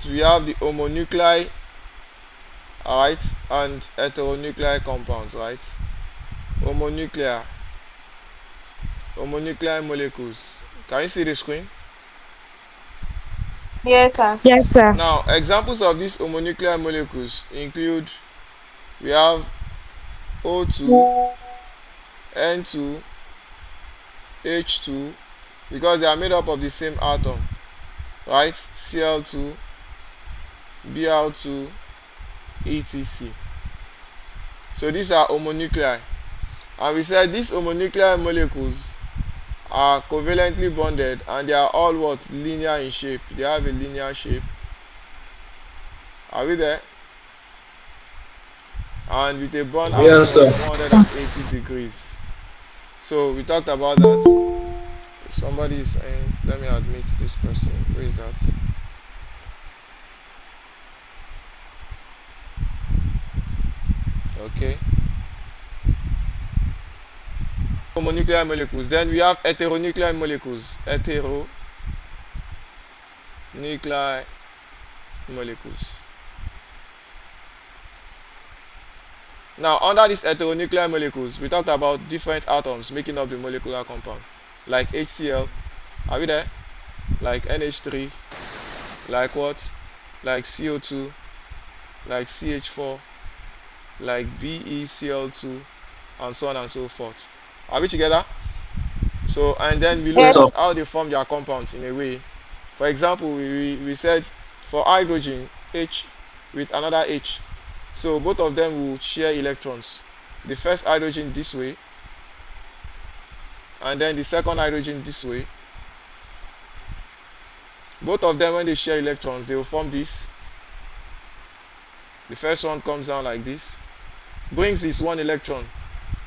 we have the homonuclei, alright, and heteronuclear compounds, right? Homonuclear, homonuclear molecules. Can you see the screen? Yes, sir. Yes, sir. Now, examples of these homonuclear molecules include we have O2, N2, H2, because they are made up of the same atom, right? Cl2, Br2, etc. So these are homonuclei, and we said these homonuclear molecules are covalently bonded and they are all what? Linear in shape. They have a linear shape. Are we there? And with a bond Yes, angle of sir. 480 degrees. So we talked about that. If somebody is saying, let me admit this person. Where is that? Okay. Homonuclear molecules. Then we have heteronuclear molecules. Heteronuclear molecules. Now, under these heteronuclear molecules, we talked about different atoms making up the molecular compound, like HCl. Are we there? Like NH3, like what? Like CO2, like CH4, like BeCl2, and so on and so forth. Are we together? So, and then we look Yes, Yes. sir. at how they form their compounds in a way. For example, we said for hydrogen, H with another H. So both of them will share electrons. The first hydrogen this way, and then the second hydrogen this way. Both of them, when they share electrons, they will form this. The first one comes down like this, brings this one electron,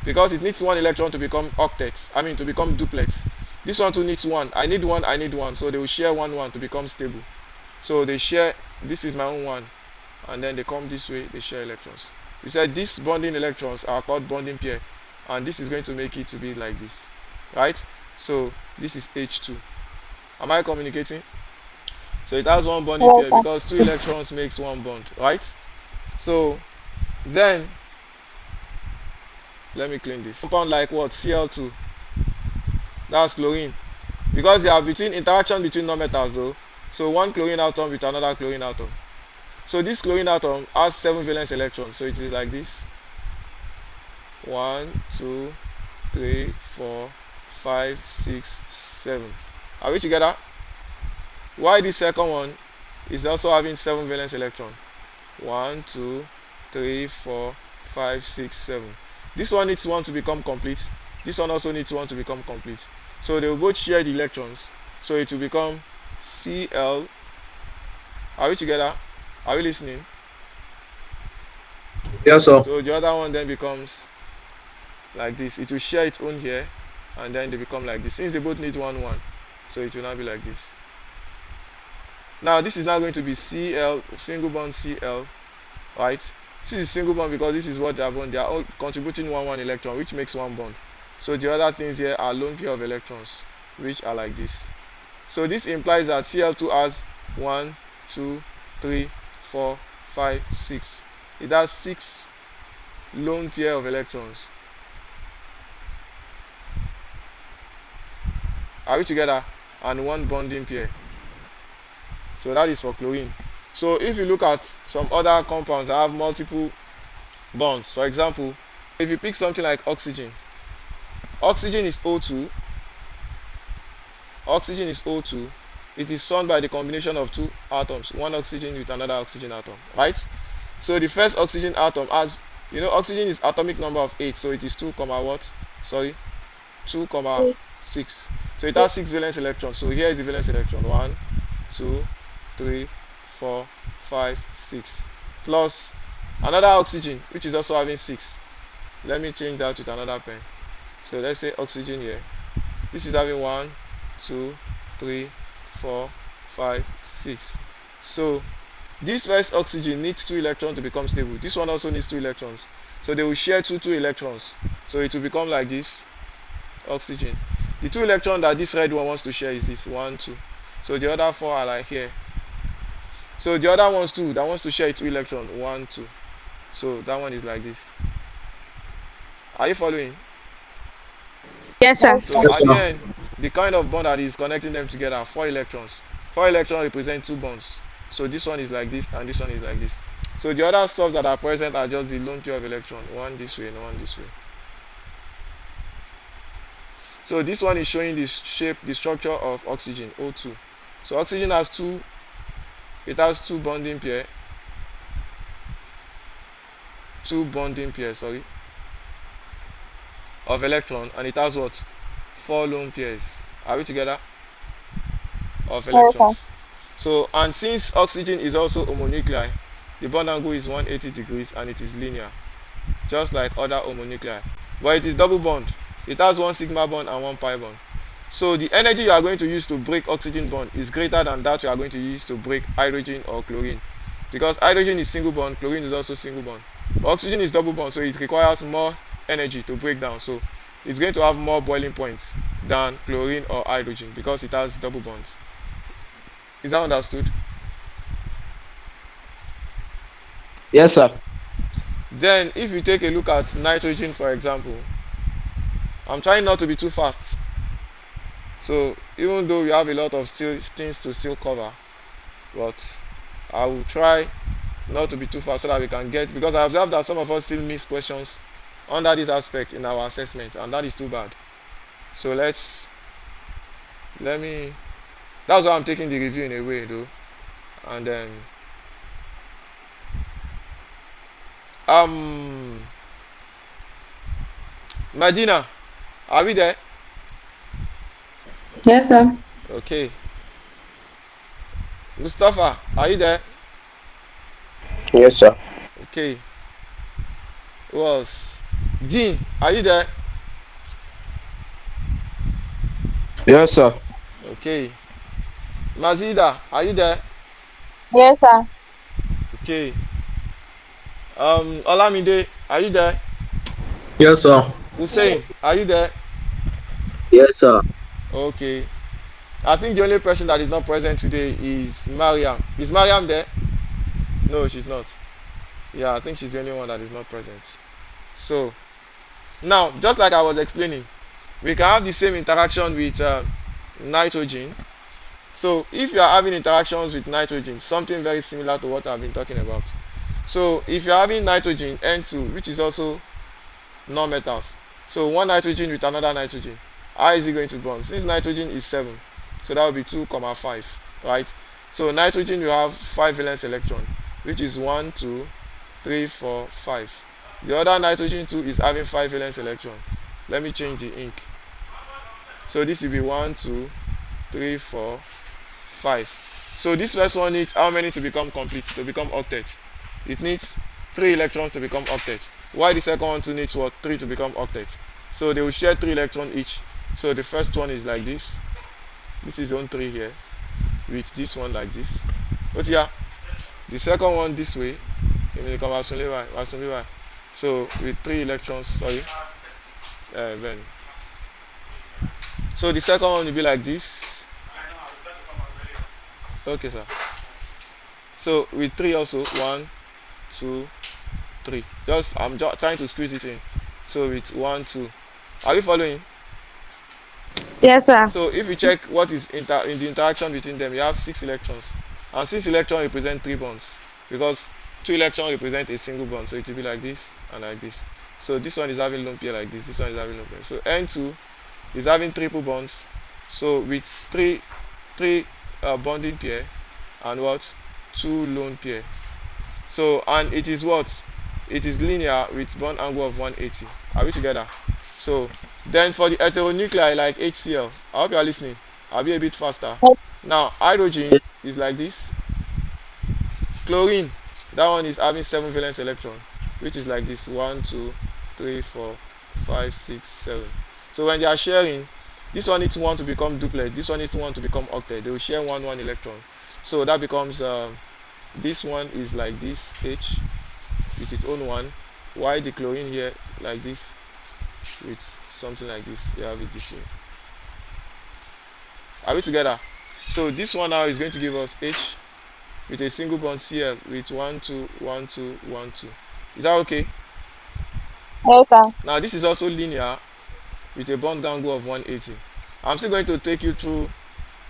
because it needs one electron to become octet, I mean to become duplet. This one too needs one. I need one, I need one, so they will share one to become stable. So they share, this is my own one, and then they come this way, they share electrons. We said these bonding electrons are called bonding pair, and this is going to make it to be like this, right? So this is H2. Am I communicating? So it has one bonding Yes, pair sir. because two electrons makes one bond, right? So then let me clean this. Compound like what? Cl2. That's chlorine. Because they are between interaction between non-metals though. So one chlorine atom with another chlorine atom. So this chlorine atom has 7 valence electrons. So it is like this. 1, 2, 3, 4, 5, 6, 7. Are we together? Why this second one is also having 7 valence electrons? 1, 2, 3, 4, 5, 6, 7. This one needs one to become complete. This one also needs one to become complete. So they will both share the electrons. So it will become Cl. Are we together? Are we listening? Yes, sir. So the other one then becomes like this. It will share its own here, and then they become like this. Since they both need one, so it will now be like this. Now this is now going to be Cl, single bond Cl, right? This is single bond because this is what they are bond. They are all contributing one electron, which makes one bond. So the other things here are lone pair of electrons, which are like this. So this implies that Cl2 has 1, 2, 3, 4, 5, 6. It has 6 lone pair of electrons. Are we together? And one bonding pair. So that is for chlorine. So if you look at some other compounds that have multiple bonds, for example, if you pick something like oxygen, oxygen is O2. Oxygen is O2. It is formed by the combination of two atoms, one oxygen with another oxygen atom, right? So the first oxygen atom has, oxygen is atomic number of 8, so it is 2 comma what? Sorry, 2 comma 6. So it has 6 valence electrons. So here is the valence electron: 1, 2, 3, 4, 5, 6, plus another oxygen which is also having 6. Let me change that with another pen. So let's say oxygen here. This is having 1, 2, 3, 4, 5, 6. So this first oxygen needs 2 electrons to become stable. This one also needs 2 electrons. So they will share 2 electrons. So it will become like this. Oxygen. The 2 electrons that this red one wants to share is this 1, 2. So the other 4 are like here. So the other ones too that wants to share 2 electron, 1 2. So that one is like this. Are you following? Yes, sir. So Yes, at the sir. end, the kind of bond that is connecting them together are 4 electrons. 4 electrons represent 2 bonds. So this one is like this and this one is like this. So the other stuffs that are present are just the lone pair of electron, one this way and one this way. So this one is showing the shape, the structure of oxygen, O2. So oxygen has it has two bonding pairs, sorry, of electron, and it has what? 4 lone pairs. Are we together? Of Yes, sir. electrons. So, and since oxygen is also homonuclei, the bond angle is 180 degrees and it is linear, just like other homonuclei. But it is double bond. It has one sigma bond and one pi bond. So the energy you are going to use to break oxygen bond is greater than that you are going to use to break hydrogen or chlorine. Because hydrogen is single bond, chlorine is also single bond. But oxygen is double bond, so it requires more energy to break down. So it's going to have more boiling points than chlorine or hydrogen because it has double bonds. Is that understood? Yes, sir. Then if you take a look at nitrogen, for example, I'm trying not to be too fast. So even though we have a lot of things to still cover, but I will try not to be too fast so that we can get, because I observe that some of us still miss questions under this aspect in our assessment, and that is too bad. So let me that's why I'm taking the review in a way though. And then um Medina, are we there? Yes, sir. Okay. Mustafa, are you there? Yes, sir. Okay. Who else? Dean, are you there? Yes, sir. Okay. Mazida, are you there? Yes, sir. Okay. Olamide, are you there? Yes, sir. Hussein, are you there? Yes, sir. Okay. I think the only person that is not present today is Mariam. Is Mariam there? No, she's not. Yeah, I think she's the only one that is not present. So now, just like I was explaining, we can have the same interaction with nitrogen. So if you are having interactions with nitrogen, something very similar to what I've been talking about. So if you are having nitrogen N2, which is also non-metals, so one nitrogen with another nitrogen, how is it going to bond? Since nitrogen is 7, so that will be 2 comma 5, right? So nitrogen will have 5 valence electron, which is 1 2 3 4 5. The other nitrogen too is having 5 valence electron. Let me change the ink. So this will be 1 2 3 4 5. So this first one needs how many to become complete, to become octet? It needs 3 electrons to become octet. Why the second one too needs what? 3 to become octet. So they will share 3 electrons each. So the first one is like this. This is on 3 here, with this one like this. But yeah, the second one this way. So with 3 electrons, sorry. Then. So the second one will be like this. Okay, sir. So with 3 also, 1 2 3. I'm just trying to squeeze it in. So with 1 2. Are you following? Yes, sir. So if you check what is in the interaction between them, you have 6 electrons, and 6 electrons represent 3 bonds, because 2 electrons represent a single bond. So it will be like this and like this. So this one is having lone pair like this. This one is having lone pair. So N2 is having triple bonds. So with three bonding pair and what? 2 lone pair. So and it is what? It is linear with bond angle of 180. Are we together? So then for the heteronuclei like HCl, I hope you are listening. I'll be a bit faster. Now hydrogen is like this. Chlorine, that one is having 7 valence electron, which is like this: 1 2 3 4 5 6 7. So when they are sharing, this one needs 1 to become duplet, this one needs 1 to become octet. They will share 1 electron. So that becomes this one is like this, H with its own 1. Why the chlorine here like this with something like this? You have it this way. Are we together? So this one now is going to give us H with a single bond Cl with 1 2 1 2 1 2. Is that okay? Yes, sir. Now this is also linear with a bond angle of 180. I'm still going to take you through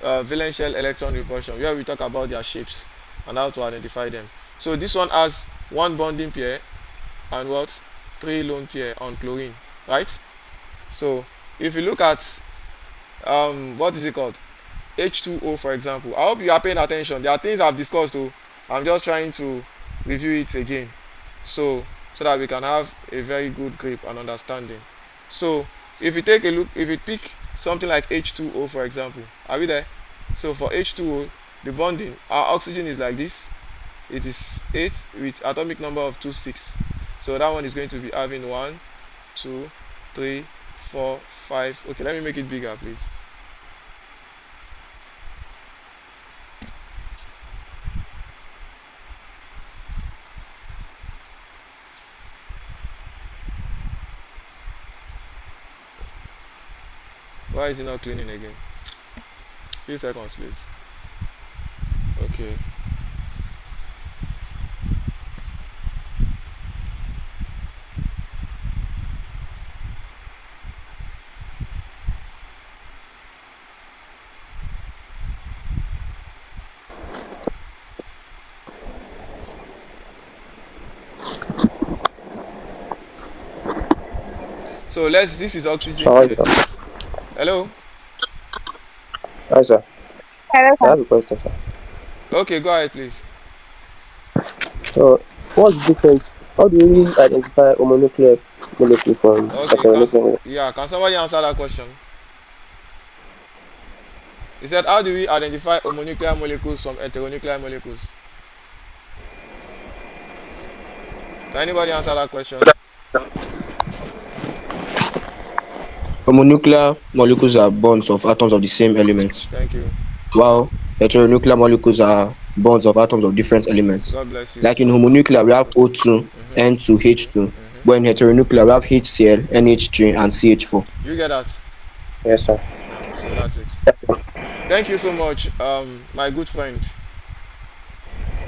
valence shell electron repulsion, where we talk about their shapes and how to identify them. So this one has one bonding pair and what, 3 lone pair on chlorine, right? So if you look at what is it called, H2O for example, I hope you are paying attention. There are things I've discussed though. I'm just trying to review it again, so that we can have a very good grip and understanding. So if you take a look, if you pick something like H2O for example, are we there? So for H2O, the bonding, our oxygen is like this. It is 8 with atomic number of 26. So that one is going to be having 1 2 3 4 5. Okay, let me make it bigger please. Why is it not cleaning again? Few seconds please. Okay. So this is oxygen How are you? here. Hello? Hi, sir. Hello, I sir. have a question, sir. Okay, go ahead please. So, what's the difference? How do we identify homonuclear molecule from Okay, heteronuclear? yeah, can somebody answer that question? He said, how do we identify homonuclear molecules from heteronuclear molecules? Can anybody answer that question? Homonuclear molecules are bonds of atoms of the same element, Thank you. while heteronuclear molecules are bonds of atoms of different elements. God bless you. Like in So, homonuclear, we have O2, N2, H2, but in heteronuclear, we have HCl, NH3, and CH4. you get that? Yes, sir. Yeah, so that's it. Thank you so much, my good friend.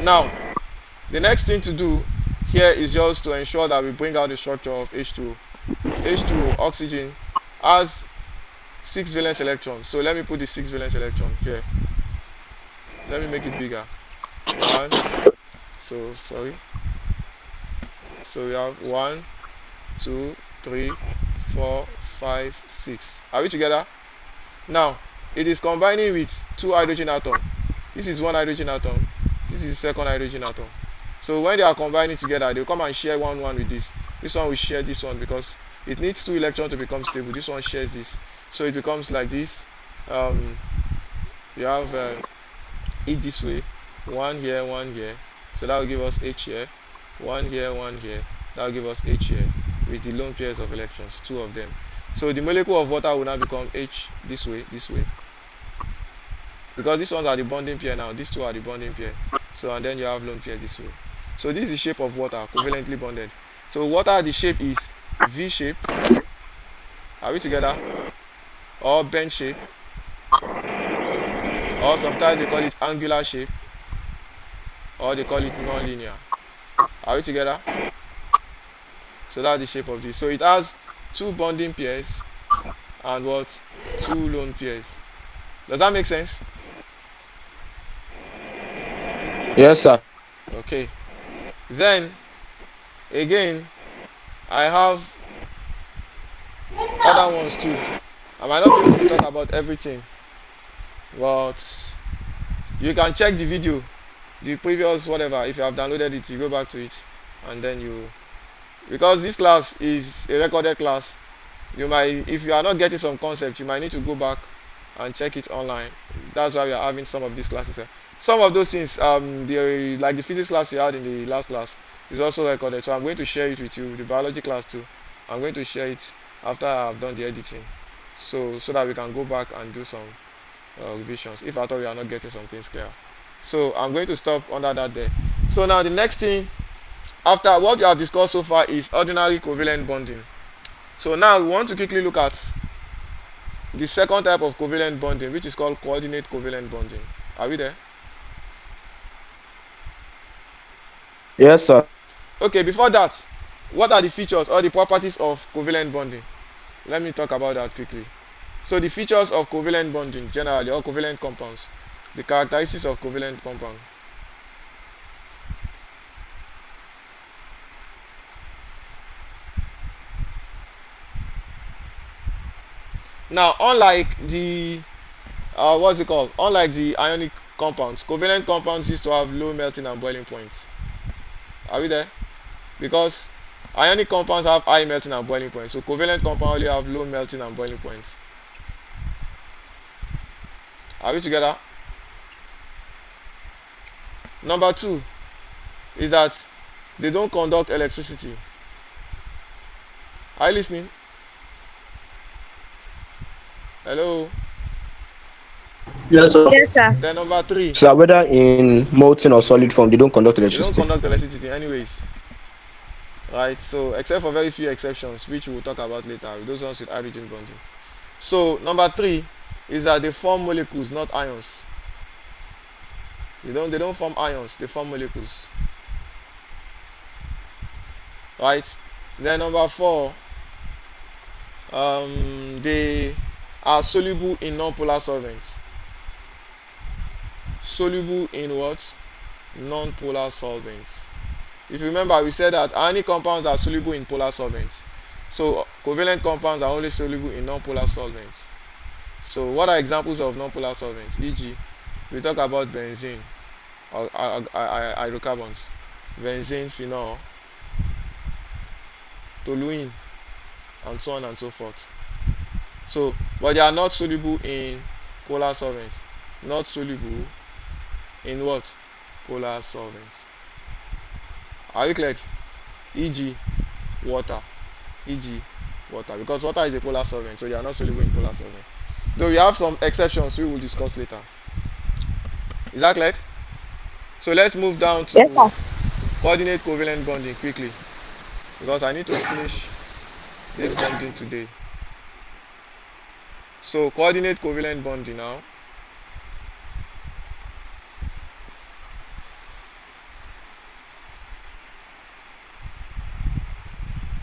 Now, the next thing to do here is just to ensure that we bring out the structure of H2O. H2O, oxygen, has 6 valence electrons. So let me put the 6 valence electron here. Let me make it bigger. One. So sorry. So we have 1 2 3 4 5 6. Are we together? Now it is combining with 2 hydrogen atom. This is 1 hydrogen atom. This is the second hydrogen atom. So when they are combining together, they will come and share one with this. This one will share this one because it needs 2 electrons to become stable. This one shares this, so it becomes like this. You have it this way, 1 here, 1 here. So that will give us H here, 1 here, 1 here. That will give us H here with the lone pairs of electrons, 2 of them. So the molecule of water will now become H this way, because these ones are the bonding pair now. These 2 are the bonding pair. So and then you have lone pair this way. So this is the shape of water, covalently bonded. So water, the shape is V shape. Are we together? Or bend shape, or sometimes they call it angular shape, or they call it non-linear. Are we together? So that's the shape of this. So it has 2 bonding pairs and what, 2 lone pairs. Does that make sense? Yes, sir. Okay. Then again, I have other ones too. I might not be able to talk about everything, but you can check the video, the previous whatever. If you have downloaded it, you go back to it, and then you, because this class is a recorded class, you might, if you are not getting some concept, you might need to go back and check it online. That's why we are having some of these classes here. Some of those things, like the physics class you had in the last class is also recorded, so I'm going to share it with you. The biology class too, I'm going to share it after I've done the editing, so that we can go back and do some revisions if at all we are not getting some things clear. So I'm going to stop under that there. So now the next thing after what we have discussed so far is ordinary covalent bonding. So now we want to quickly look at the second type of covalent bonding, which is called coordinate covalent bonding. Are we there? Yes, sir. Okay, before that, what are the features or the properties of covalent bonding? Let me talk about that quickly. So the features of covalent bonding generally, or covalent compounds, the characteristics of covalent compound. Now, unlike the what's it called? Unlike the ionic compounds, covalent compounds used to have low melting and boiling points. Are we there? Because ionic compounds have high melting and boiling points, so covalent compounds only have low melting and boiling points. Are we together? Number two is that they don't conduct electricity. Are you listening? Hello. Yes, sir. Yes, sir. Then number three, So whether in molten or solid form, they don't conduct they don't electricity. conduct electricity anyways, right? So except for very few exceptions, which we will talk about later, those ones with hydrogen bonding. So number three is that they form molecules, not ions. They don't form ions, they form molecules, right? Then number four, they are soluble in non-polar solvents. Soluble in what? Non-polar solvents. If you remember, we said that ionic compounds are soluble in polar solvents. So covalent compounds are only soluble in non-polar solvents. So what are examples of non-polar solvents? E.g., we talk about benzene or hydrocarbons, benzene, phenol, toluene, and so on and so forth. So, but they are not soluble in polar solvents. Not soluble in what? Polar solvents. Are you clear? E.g., water. E.g., water. Because water is a polar solvent, so they are not soluble in polar solvent. Though we have some exceptions we will discuss later. Is that clear? So let's move down Yes, to sir. coordinate covalent bonding quickly, because I need to finish this bonding today. So coordinate covalent bonding now.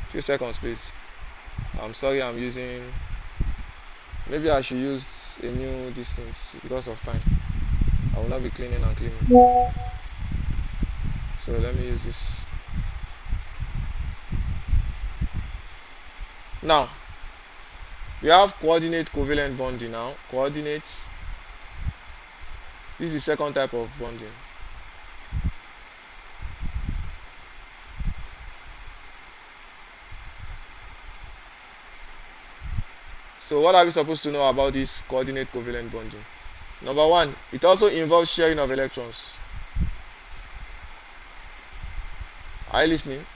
Few seconds please. I'm sorry, I'm using, maybe I should use a new distance because of time. I will not be cleaning and cleaning. So let me use this. Now we have coordinate covalent bonding now. Coordinate. This is the second type of bonding. So what are we supposed to know about this coordinate covalent bonding? Number one, it also involves sharing of electrons. Are you listening?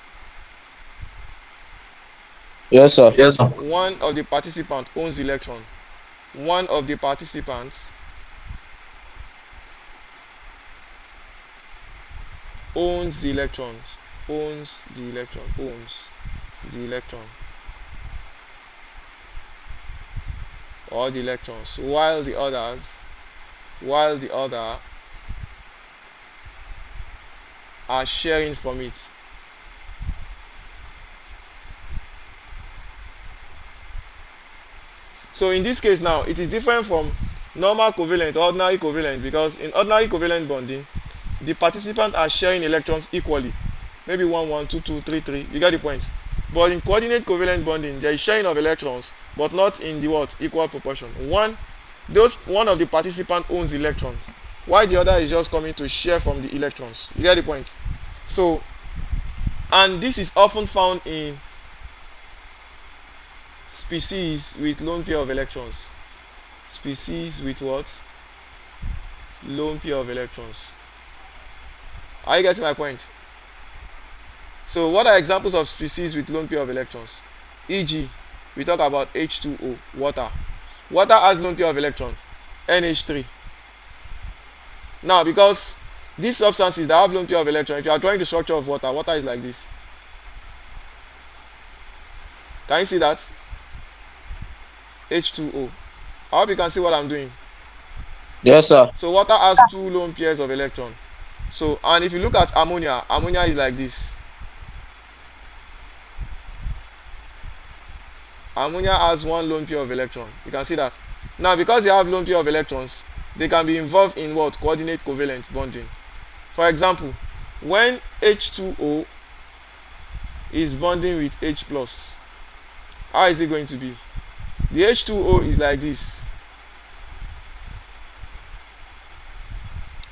Yes, sir. Yes, sir. One of the participants owns the electron. One of the participants owns the electrons. Owns the electron. Owns the electron. Or the electrons. While the other are sharing from it. So in this case now, it is different from normal covalent or ordinary covalent, because in ordinary covalent bonding, the participants are sharing electrons equally. Maybe 1 1 2 2 3 3. You get the point. But in coordinate covalent bonding, there is sharing of electrons, but not in the what? Equal proportion. One of the participants owns the electrons, while the other is just coming to share from the electrons. You get the point. So, and this is often found in species with lone pair of electrons. Species with what? Lone pair of electrons. Are you getting my point? So what are examples of species with lone pair of electrons? E.g., we talk about H2O, water. Water has lone pair of electron, NH3. Now, because these substances that have lone pair of electron, if you are drawing the structure of water, water is like this. Can you see that? H2O. I hope you can see what I'm doing. Yes, sir. So water has two lone pairs of electron. So, and if you look at ammonia, ammonia is like this. Ammonia has one lone pair of electron. You can see that. Now, because they have lone pair of electrons, they can be involved in what? Coordinate covalent bonding. For example, when H2O is bonding with H plus, how is it going to be? The H2O is like this.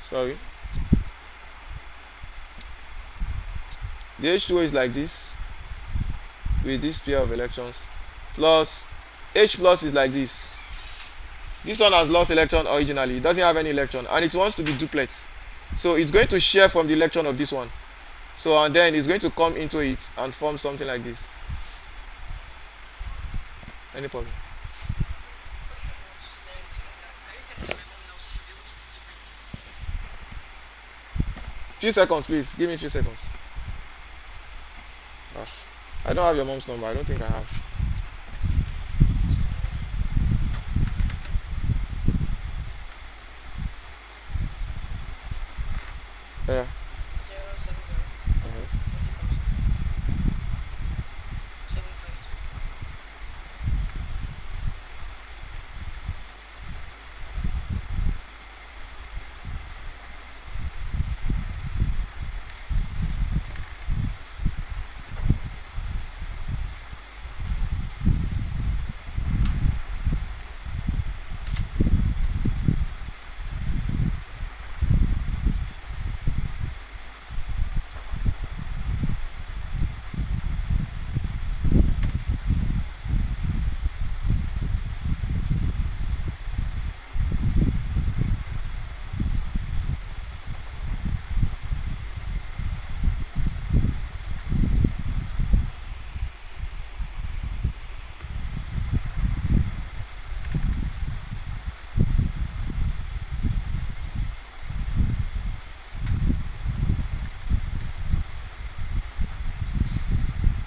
Sorry. The H2O is like this with this pair of electrons, plus H plus is like this. This one has lost electron originally, it doesn't have any electron, and it wants to be duplex. So it's going to share from the electron of this one. So and then it's going to come into it and form something like this. Any problem? Few seconds, please. Give me a few seconds. Ah, I don't have your mom's number. I don't think I have. Yeah. 070 Uh-huh. 752.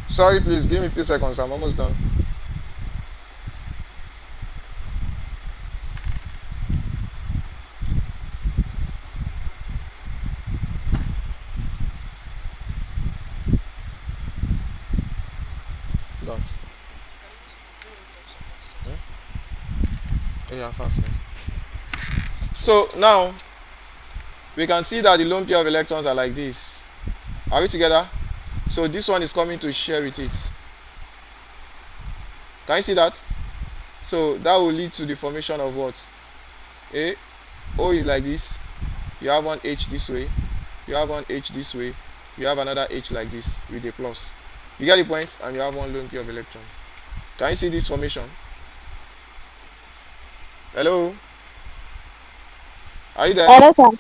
Sorry, please. Give me a few seconds. I'm almost done. Done. Yeah, fast, fast. So now we can see that the lone pair of electrons are like this. Are we together? So this one is coming to share with it. Can you see that? So that will lead to the formation of what? A O is like this. You have one H this way. You have one H this way. You have another H like this with a plus. You get the point? And you have one lone pair of electron. Can you see this formation? Hello? Are you there? Hello, sir.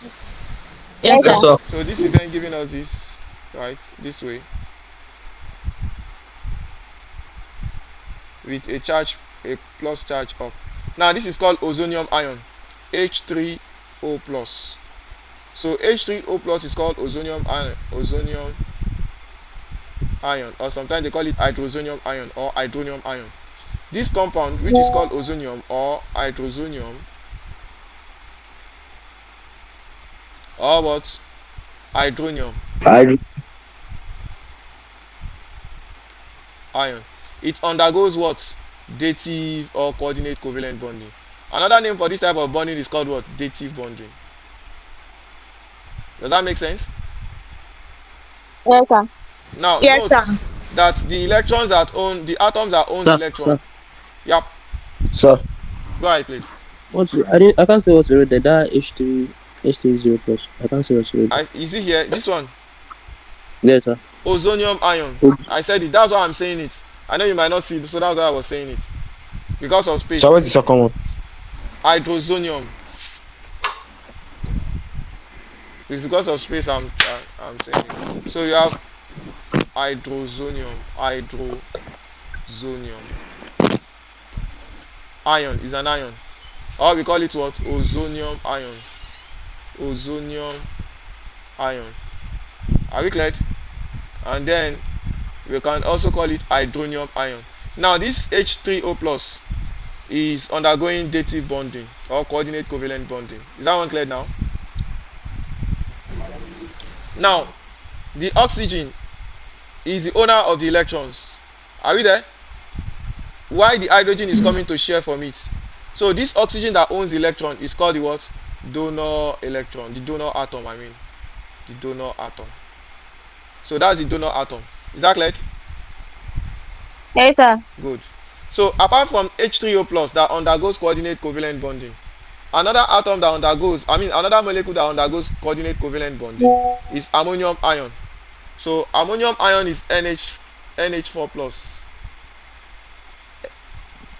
Yes, Yes, sir. sir. Yes, sir. So this is then giving us this, right? This way. With a charge, a plus charge up. Now this is called ozonium ion, H3O plus. So H3O plus is called ozonium ion, or sometimes they call it hydrozonium ion or hydronium ion. This compound, which is called ozonium or hydrozonium, or what? Hydronium I ion. It undergoes what? Dative or coordinate covalent bonding. Another name for this type of bonding is called what? Dative bonding. Does that make sense? Yes, sir. Now Yes, note sir. that the electrons that own the atoms that owns Sir, electron. sir. Yep. sir. Go ahead, please. I can't say what's wrote there. That H3 0 plus. I can't say what's wrote there. You see here this one, Yes, sir. ozonium ion. Oh, I said it. That's why I'm saying it. I know you might not see it, so that's why I was saying it. Because of space. Sir, what's the second one? Hydrozonium. It's because of space I'm saying it. So you have hydrozonium. Ion is an ion. Or we call it what? Ozonium ion. Ozonium ion. Are we clear? And then we can also call it hydronium ion. Now this H3O plus is undergoing dative bonding or coordinate covalent bonding. Is that one clear now? Now the oxygen is the owner of the electrons. Are we there? Why the hydrogen is coming to share from it. So this oxygen that owns the electron is called the what? Donor electron. The donor atom, I mean. The donor atom. So that's the donor atom. Is that clear? Yes, sir. Good. So apart from H3O plus that undergoes coordinate covalent bonding, another atom that undergoes, I mean another molecule that undergoes coordinate covalent bonding is ammonium ion. So ammonium ion is NH4 plus,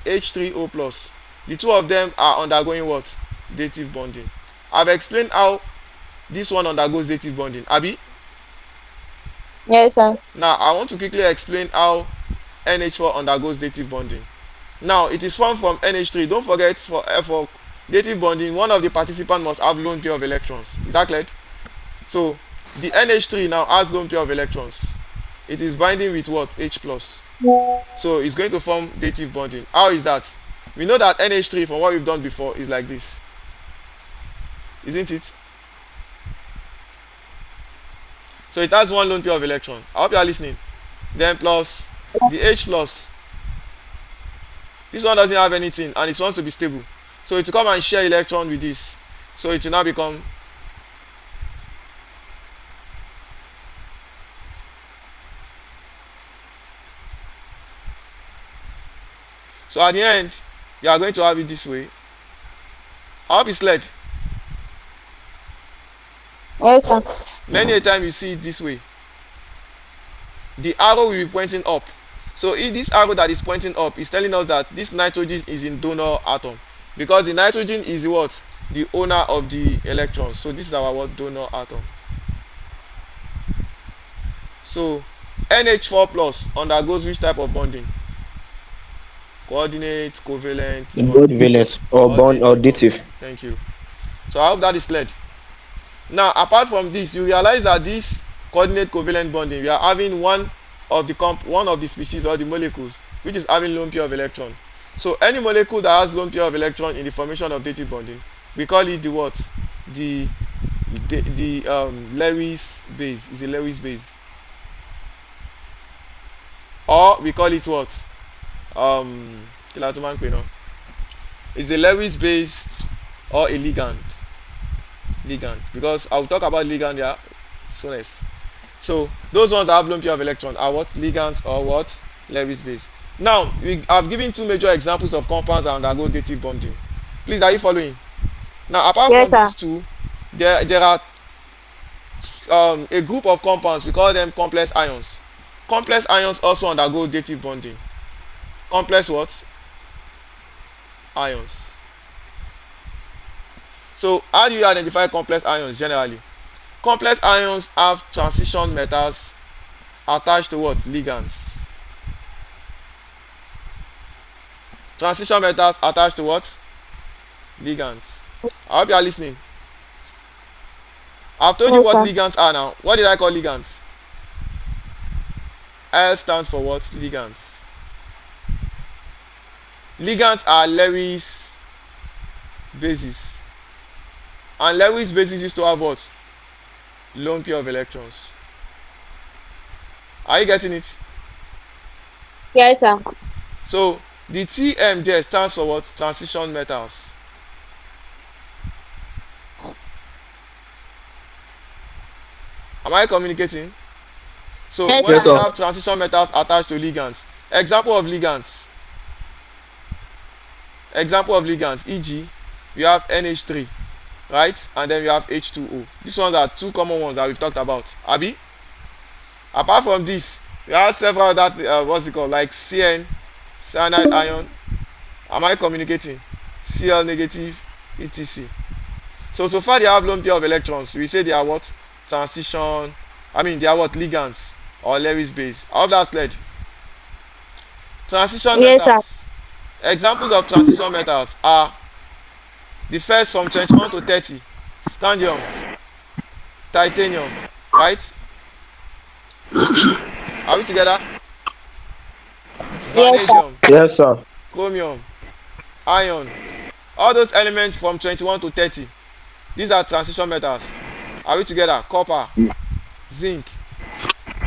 H3O plus. The two of them are undergoing what? Dative bonding. I've explained how this one undergoes dative bonding. Abi? Yes, sir. Now I want to quickly explain how NH4 undergoes dative bonding. Now it is formed from NH3. Don't forget for dative bonding, one of the participants must have lone pair of electrons. Is that clear? So the NH3 now has lone pair of electrons. It is binding with what? H plus. So it's going to form dative bonding. How is that? We know that NH3 from what we've done before is like this. Isn't it? So it has one lone pair of electron. I hope you are listening. Then plus the H plus. This one doesn't have anything and it wants to be stable. So it will come and share electron with this. So it will now become so at the end you are going to have it this way. I hope it's clear. Yes, sir. Many a time you see it this way. The arrow will be pointing up. So if this arrow that is pointing up is telling us that this nitrogen is in donor atom, because the nitrogen is the what? The owner of the electrons. So this is our what? Donor atom. So NH4 plus undergoes which type of bonding? Coordinate, covalent, bonding. Covalent or Or bond or dative bonding. dative. Thank you. So I hope that is clear. Now apart from this, you realize that this coordinate covalent bonding, we are having one of the species or the molecules which is having lone pair of electron. So any molecule that has lone pair of electron in the formation of dative bonding, we call it the what? The Lewis base. Is a Lewis base. Or we call it what? It's a Lewis base or a ligand. Because I will talk about ligand here soonest. So those ones that have lone pair of electron are what? Ligands or what? Lewis base. Now we have given two major examples of compounds that undergo dative bonding. Please, are you following? Now apart Yes, from sir. these two, there are a group of compounds, we call them complex ions. Complex ions also undergo dative bonding. Complex what? Ions. So how do you identify complex ions generally? Complex ions have transition metals attached to what? Ligands. Transition metals attached to what? Ligands. I hope you are listening. I've told you Yes, what sir. ligands are now. What did I call ligands? L stands for what? Ligands. Ligands are Lewis bases. And Lewis bases used to have what? Lone pair of electrons. Are you getting it? Yes, sir. So the Tm there stands for what? Transition metals. Am I communicating? So Yes, when sir. we have transition metals attached to ligands, example of ligands, e.g. we have NH3, right? And then we have H2O. These ones are two common ones that we've talked about. Abi? Apart from this, we have several that what's it called, like CN, cyanide ion. Am I communicating? Cl negative, etc. So far they have lone pair of electrons. We say they are what? Transition. They are what? Ligands or Lewis base. I hope that's clear. Transition Yes, sir. metals. Examples of transition metals are the first from 21 to 30: scandium, titanium, right? Are we together? Yes, sir. Vanadium, Yes, sir. chromium, iron. All those elements from 21 to 30. These are transition metals. Are we together? Copper, zinc,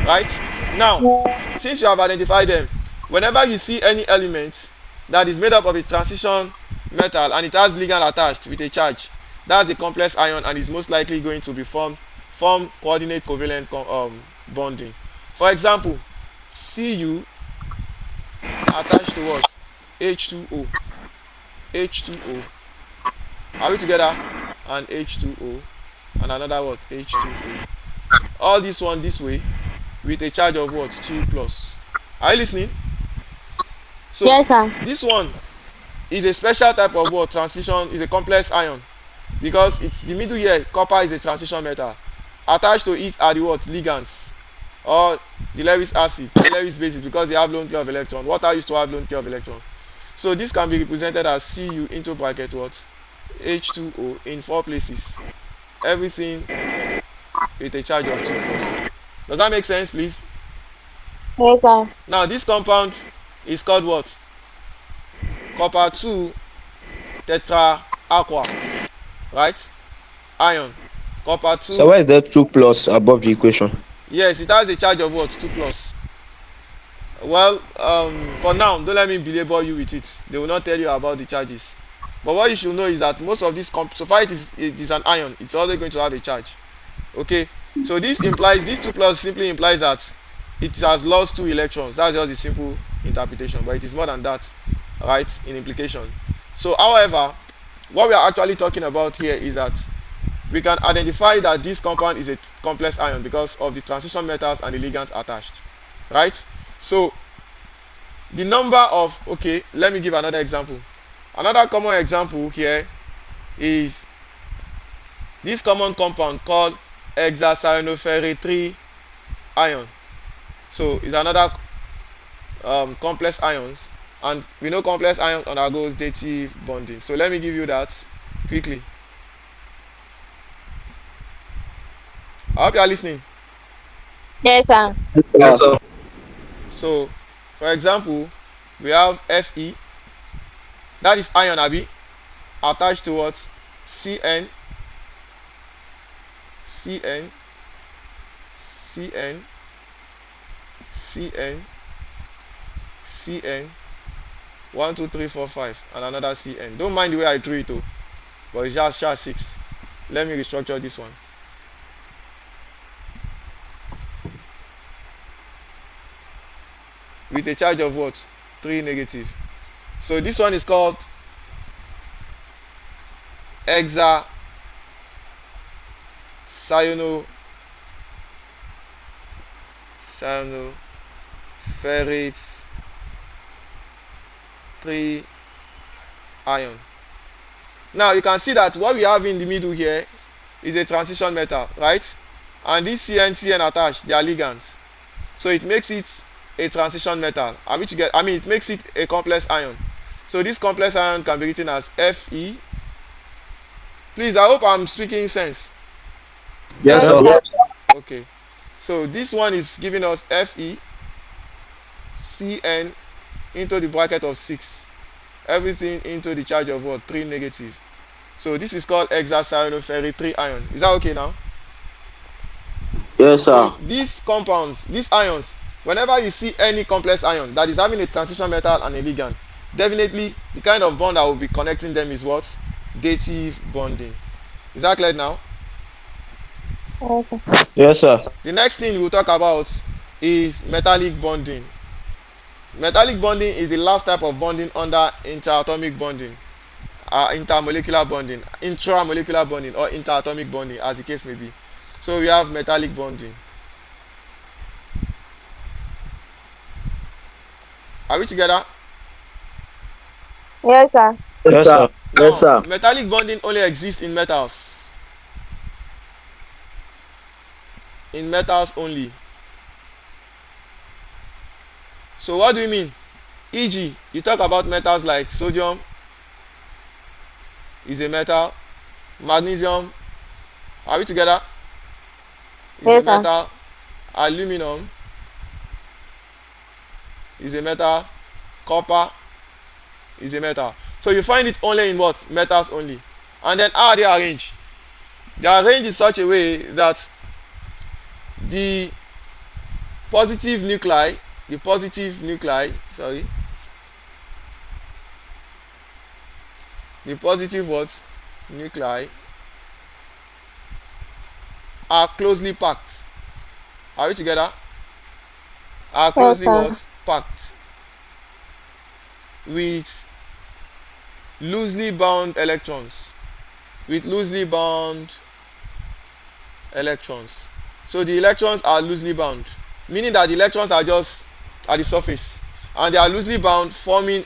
right? Now, since you have identified them, whenever you see any element that is made up of a transition metal and it has ligand attached with a charge, that's a complex ion and is most likely going to be form coordinate covalent bonding. For example, Cu attached to what? H2O. H2O. Are we together? And H2O. And another what? H2O. All this one this way with a charge of what? 2 plus. Are you listening? So Yes, sir. this one is a special type of what? Transition, is a complex ion, because it's the middle here. Copper is a transition metal. Attached to it are the what? Ligands, or the Lewis acid or Lewis bases, because they have lone pair of electrons. Water used to have lone pair of electrons. So this can be represented as Cu into bracket what? H2O in 4 places. Everything with a charge of 2 plus. Does that make sense, please? Yes, sir. Now this compound is called what? Copper 2 tetra aqua, right? Ion. Copper 2. So why is there 2 plus above the equation? Yes, it has a charge of what? 2 plus. Well, for now, don't let me belabor you with it. They will not tell you about the charges. But what you should know is that most of this, so far it is an ion, it's always going to have a charge. Okay? So this implies, this 2 plus simply implies that it has lost 2 electrons. That's just a simple interpretation, but it is more than that, right, in implication. So, however, what we are actually talking about here is that we can identify that this compound is a complex ion because of the transition metals and the ligands attached, right? So the number of, okay, let me give another example. Another common example here is this common compound called hexacyanoferrate ion. So it's another complex ions, and we know complex ions undergoes dative bonding. So let me give you that quickly. I hope you are listening. Yes, sir. Yes, sir. So, for example, we have Fe, that is ion abi, attached to what? Cn, Cn, Cn, Cn, Cn, 1 2 3 4 5, and another Cn. Don't mind the way I drew it though, but it's just 6. Let me restructure this one. With a charge of what? 3 negative. So this one is called cyanoferrate 3 ion. Now you can see that what we have in the middle here is a transition metal, right? And this Cn attached, they are ligands. So it makes it a transition metal. It makes it a complex ion. So this complex ion can be written as Fe. Please, I hope I'm speaking sense. Yes, sir. Yes, Okay. So this one is giving us Fe Cn into the bracket of 6. Everything into the charge of what? 3 negative. So this is called hexacyanoferrate 3 ion. Is that okay now? Yes, sir. So these compounds, these ions, whenever you see any complex ion that is having a transition metal and a ligand, definitely the kind of bond that will be connecting them is what? Dative bonding. Is that clear now? yes, sir. Yes, sir. The next thing we'll talk about is metallic bonding. Metallic bonding is the last type of bonding under interatomic bonding, intermolecular bonding, intramolecular bonding, or interatomic bonding, as the case may be. So we have metallic bonding. Are we together? Yes, sir. Yes, sir. Yes, Now, sir. metallic bonding only exists in metals. In metals only. So what do you mean? E.g., you talk about metals like sodium is a metal, magnesium, are we together? Is Yes, a sir. metal, aluminum is a metal, copper is a metal. So you find it only in what? Metals only. And then how are they arranged? They are arranged in such a way that the positive nuclei the positive nuclei sorry the positive what nuclei are closely packed. Are we together? Are Yes, closely sir. what packed with loosely bound electrons with loosely bound electrons. So the electrons are loosely bound, meaning that the electrons are just at the surface and they are loosely bound, forming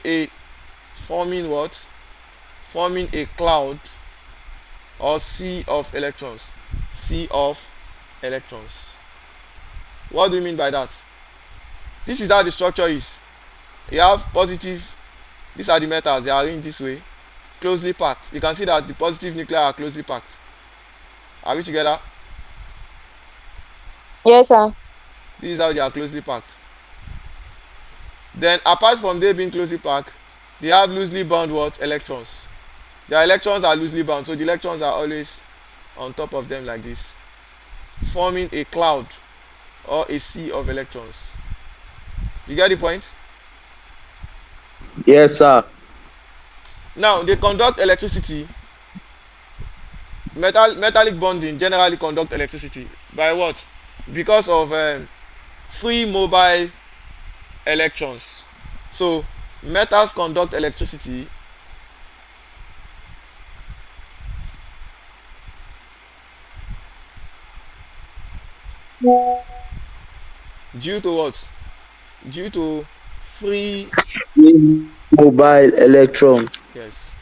what forming a cloud or sea of electrons. Sea of electrons. What do you mean by that? This is how the structure is. You have positive, these are the metals, they are arranged this way, closely packed. You can see that the positive nuclei are closely packed. Are we together? Yes, sir. This is how they are closely packed. Then apart from they being closely packed, they have loosely bound what electrons. Their electrons are loosely bound, so the electrons are always on top of them like this, forming a cloud or a sea of electrons. You get the point? Yes, sir. Now they conduct electricity. Metallic bonding generally conduct electricity by what? Because of free mobile electrons. So metals conduct electricity due to what? Due to free, Mobile electron. yes.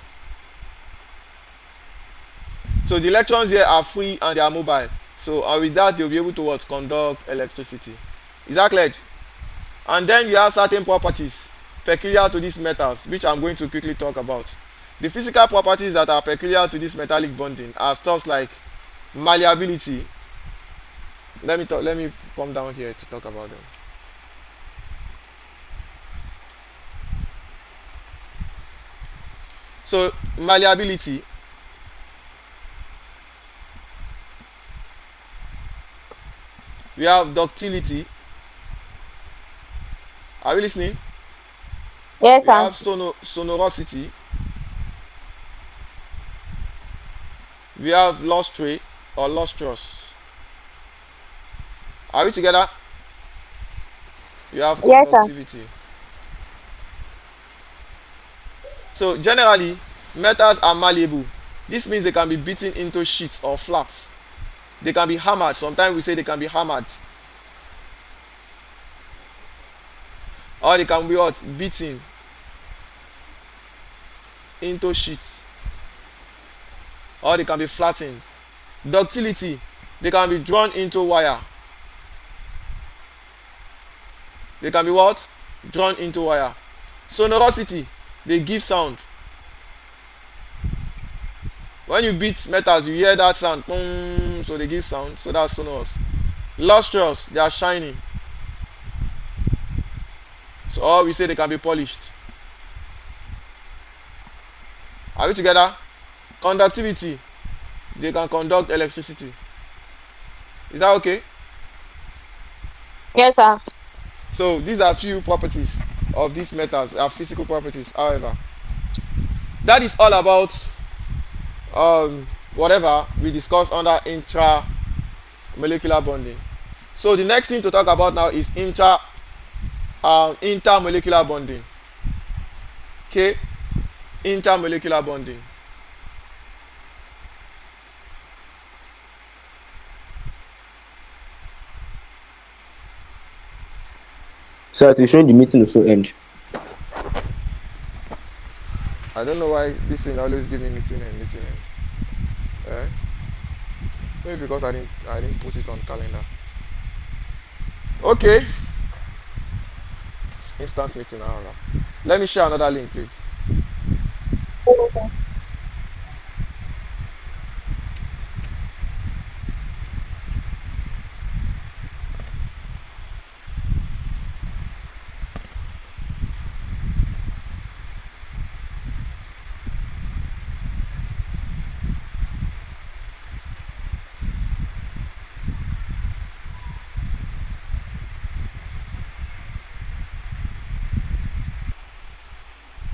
So the electrons here are free and they are mobile. So with that they'll be able to what? Conduct electricity. Is that clear? And then you have certain properties peculiar to these metals, which I'm going to quickly talk about. The physical properties that are peculiar to this metallic bonding are stuff like malleability. Let me come down here to talk about them. So malleability, we have ductility. Are you listening? Yes, We sir. have sonorosity. We have lustre or lustrous. Are we together? You have Yes, sir. conductivity. So generally, metals are malleable. This means they can be beaten into sheets or flats. They can be hammered. Sometimes we say they can be hammered. Or they can be what? Beaten into sheets. Or they can be flattened. Ductility, they can be drawn into wire. They can be what? Drawn into wire. Sonorosity, they give sound. When you beat metals, you hear that sound. Boom, so they give sound. So that's sonorous. Lustrous, they are shining. So or we say they can be polished. Are we together? Conductivity, they can conduct electricity. Is that okay? Yes, sir. So these are few properties of these metals, are physical properties. However, that is all about whatever we discussed under intramolecular bonding. So the next thing to talk about now is intermolecular bonding. Okay, intermolecular bonding. Sir, to show the meeting also end. I don't know why this thing always give me meeting and meeting end. Eh? Maybe because I didn't put it on calendar. Okay, instant meeting now. Let me share another link, please.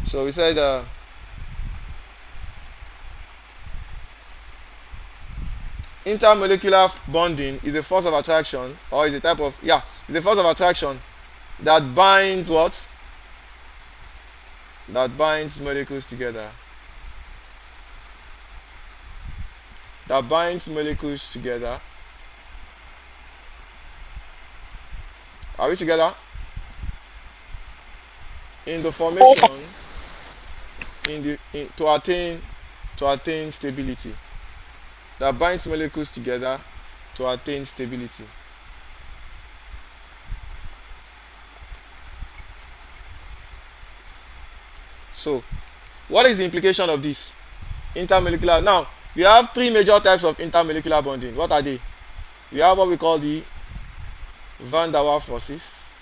So we said intermolecular bonding is a force of attraction, or is a type of, yeah, is a force of attraction that binds what? That binds molecules together. That binds molecules together. Are we together? In the Yes, formation, sir. to attain stability. That binds molecules together to attain stability. So, what is the implication of this? Intermolecular. Now, we have three major types of intermolecular bonding. What are they? We have what we call the van der Waals forces.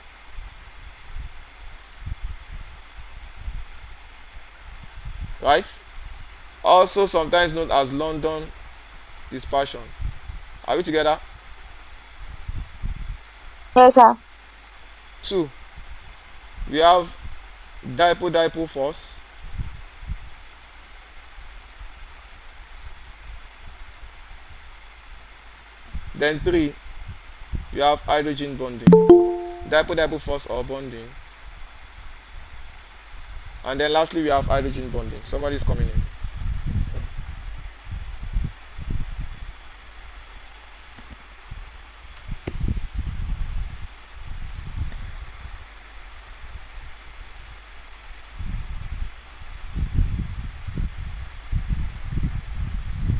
Right? Also sometimes known as London dispersion. Are we together? Yes, sir. Two, we have dipole-dipole force. Then three, we have hydrogen bonding. Dipole-dipole force or bonding. And then lastly, we have hydrogen bonding. Somebody's coming in.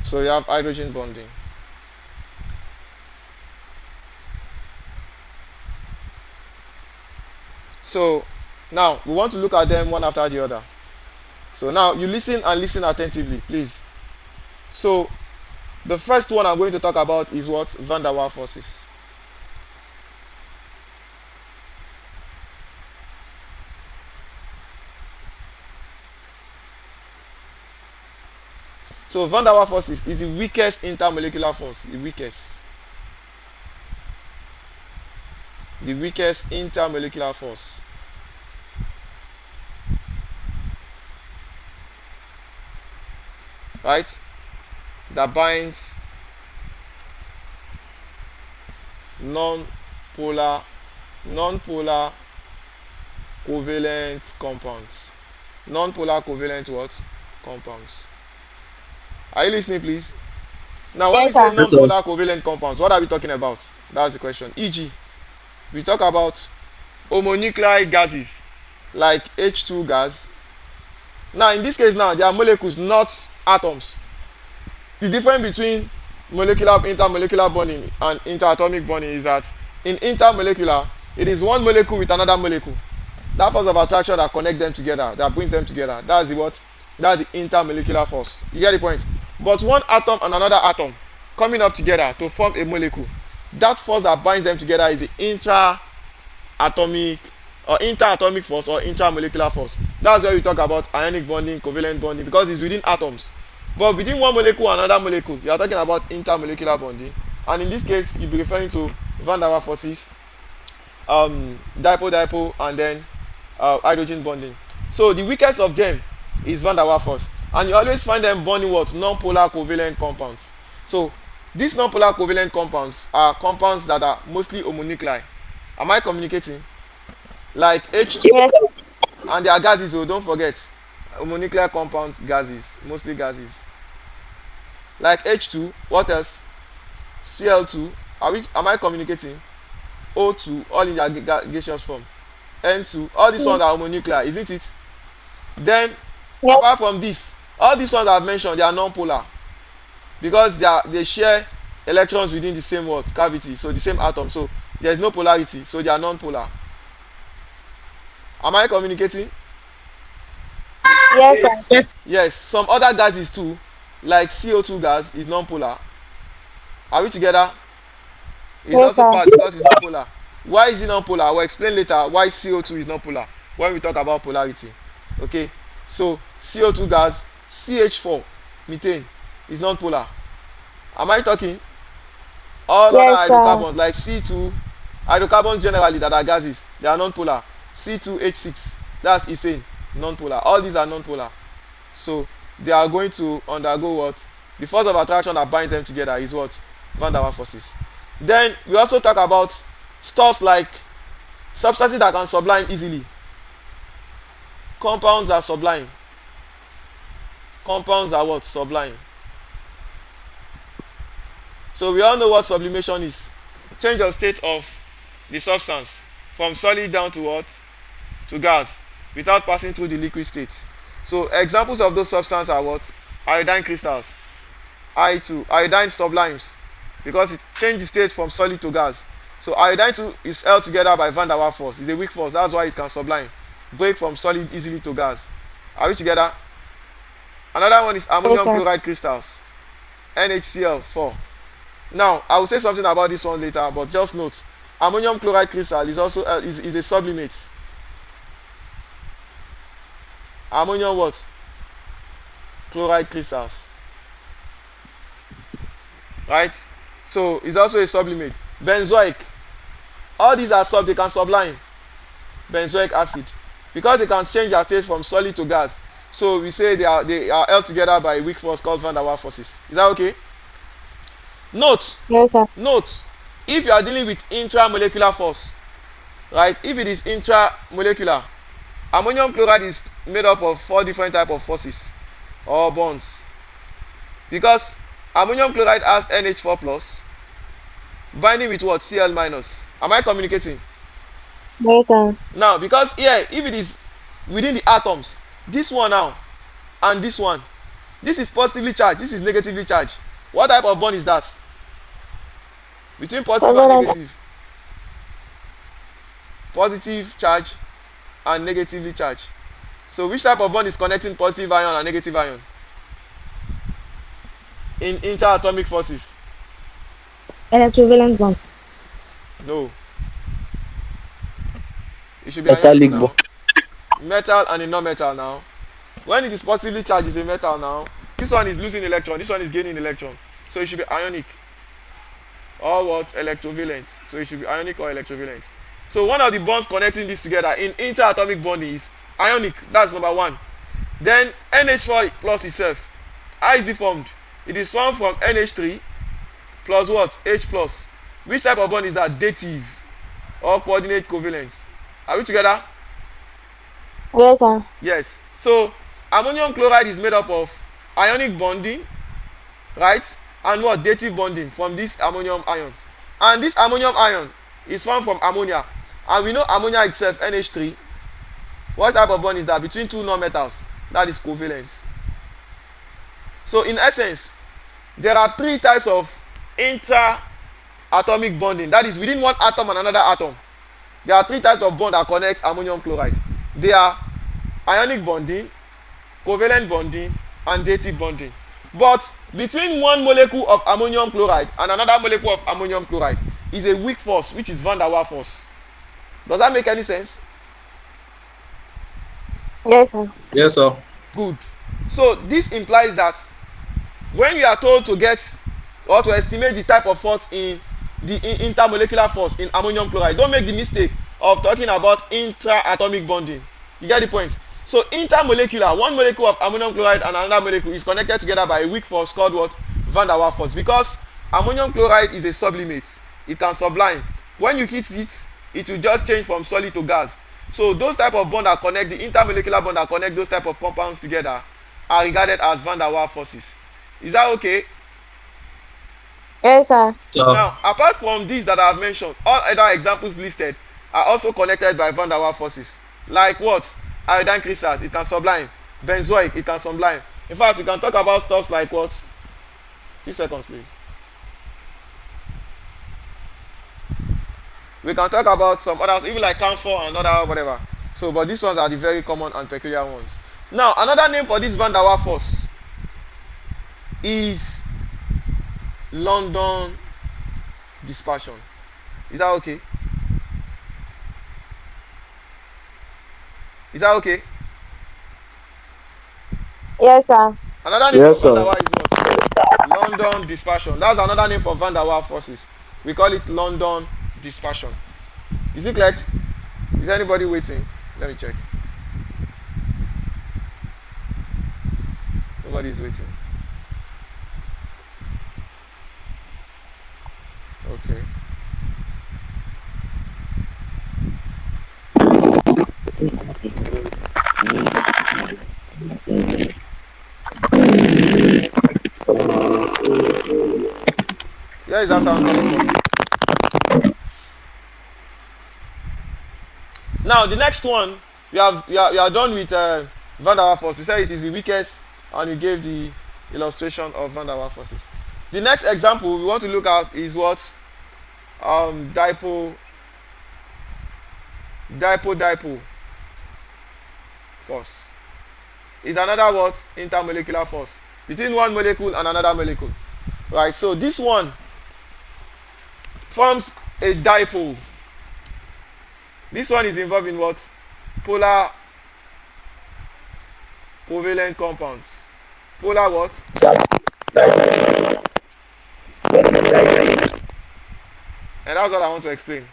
So you have hydrogen bonding. So now we want to look at them one after the other. So now you listen and listen attentively, please. So the first one I'm going to talk about is what? Van der Waals forces. So van der Waals forces is the weakest intermolecular force. The weakest. The weakest intermolecular force. Right? That binds non-polar covalent compounds. Non-polar covalent what? Compounds. Are you listening, please? Now, when we Yes, say sir. Yes, sir. non-polar covalent compounds, what are we talking about? That's the question. E.g., we talk about homonuclide gases like H2 gas. Now, in this case, now they are molecules, not atoms. The difference between intermolecular bonding and interatomic bonding is that in intermolecular, it is one molecule with another molecule. That force of attraction that connects them together, that brings them together, that's the what? That's the intermolecular force. You get the point? But one atom and another atom coming up together to form a molecule, that force that binds them together is the intra-atomic or interatomic force or intermolecular force. That's where we talk about ionic bonding, covalent bonding, because it's within atoms. But within one molecule and another molecule, we are talking about intermolecular bonding. And in this case, you'll be referring to van der Waals forces, dipole-dipole, and then hydrogen bonding. So the weakest of them is van der Waals force, and you always find them bonding what? Non-polar covalent compounds. So these non-polar covalent compounds are compounds that are mostly homonuclei. Am I communicating? Like H2, Yes, and they are gases, so don't forget homonuclear compounds, gases, mostly gases. Like H2, what else? Cl2. Am I communicating? O2, all in their gaseous form. N2, all these ones are homonuclear, isn't it? Then yes, apart from this, all these ones I've mentioned, they are non-polar because they share electrons within the same what? Cavity, so the same atom, so there's no polarity, so they are non-polar. Am I communicating? yes, sir. Yes. Some other gases too, like CO2 gas is non-polar. Are we together? It's Yes, also sir. part because it's non-polar. Why is it non-polar? I will explain later why CO2 is non-polar when we talk about polarity. Okay, so CO2 gas, CH4, methane, is non-polar. Am I talking? All other Yes, sir. hydrocarbons like C2, hydrocarbons generally that are gases, they are non-polar. C2H6, that's ethane. non-polar. All these are non-polar. So they are going to undergo what? The force of attraction that binds them together is what? Van der Waals forces. Then we also talk about stuff like substances that can sublime easily. Compounds are sublime. Compounds are what? Sublime. So we all know what sublimation is. Change of state of the substance from solid down to what? To gas without passing through the liquid state. So examples of those substances are what? Iodine crystals, I2, iodine sublimes, because it changes state from solid to gas. So iodine 2 is held together by van der Waals force. It's a weak force. That's why it can sublime, break from solid easily to gas. Are we together? Another one is ammonium chloride crystals, NHCl4. Now I will say something about this one later, but just note ammonium chloride crystal is also is a sublimate. Ammonium what? Chloride crystals, right? So it's also a sublimate. Benzoic, all these are they can sublime. Benzoic acid, because they can change their state from solid to gas. So we say they are held together by a weak force called van der Waals forces. Is that okay? Note, Yes, sir. note, if you are dealing with intramolecular force, right? If it is intramolecular, ammonium chloride is made up of 4 different types of forces or bonds, because ammonium chloride has NH4 plus binding with what? Cl minus. Am I communicating? Yes, sir. Now because here, if it is within the atoms, this one now and this one, this is positively charged, this is negatively charged. What type of bond is that? Between positive and Covalent. negative. Positive charge and negatively charged. So which type of bond is connecting positive ion and negative ion in interatomic forces? Equivalent bond. No, it should be ionic Metallic now. bond. Metal and a non-metal now. When it is positively charged, it's a metal now. This one is losing electron, this one is gaining electron, so it should be ionic or what? Electrovalent. So it should be ionic or electrovalent. So one of the bonds connecting this together in interatomic bonding is ionic. That's number one. Then NH4 plus itself, how is it formed? It is formed from NH3 plus what? H plus. Which type of bond is that? Dative or coordinate covalent. Are we together? Yes, sir. Yes. So ammonium chloride is made up of ionic bonding, right? And what? Dative bonding from this ammonium ion. And this ammonium ion is formed from ammonia. And we know ammonia itself, NH3. What type of bond is that? Between two non-metals. That is covalent. So in essence, there are 3 types of intra-atomic bonding. That is within one atom and another atom. There are 3 types of bond that connect ammonium chloride. They are ionic bonding, covalent bonding, and dative bonding. But between one molecule of ammonium chloride and another molecule of ammonium chloride is a weak force, which is van der Waals force. Does that make any sense? Yes, sir. Yes, sir. Good. So this implies that when you are told to get or to estimate the type of force in the intermolecular force in ammonium chloride, don't make the mistake of talking about intra-atomic bonding. You get the point? So intermolecular, one molecule of ammonium chloride and another molecule is connected together by a weak force called what? Van der Waals force. Because ammonium chloride is a sublimate. It can sublime. When you heat it, it will just change from solid to gas. So those type of bond that connect, the intermolecular bond that connect those type of compounds together are regarded as van der Waals forces. Is that okay? Yes, sir. Now, apart from these that I have mentioned, all other examples listed are also connected by van der Waals forces. Like what? Iodine crystals, it can sublime. Benzoic, it can sublime. In fact, we can talk about stuff like what? Few seconds, please. We can talk about some others, even like camphor and other whatever. So, but these ones are the very common and peculiar ones. Now, another name for this van der Waals force is London dispersion. Is that okay? Is that okay? Yes, sir. Another name Yes, for van der sir. Waals is what? London dispersion. That's another name for van der Waals forces. We call it London dispersion. Is it clear? Is anybody waiting? Let me check. Everybody's waiting. Okay. Where is that sound coming from? Now the next one, you are done with van der Waals force. We said it is the weakest, and we gave the illustration of van der Waals forces. The next example we want to look at is what dipole force. Is another what intermolecular force between one molecule and another molecule, right? So this one forms a dipole. This one is involved in what? Polar covalent compounds. Polar what? And that's what I want to explain.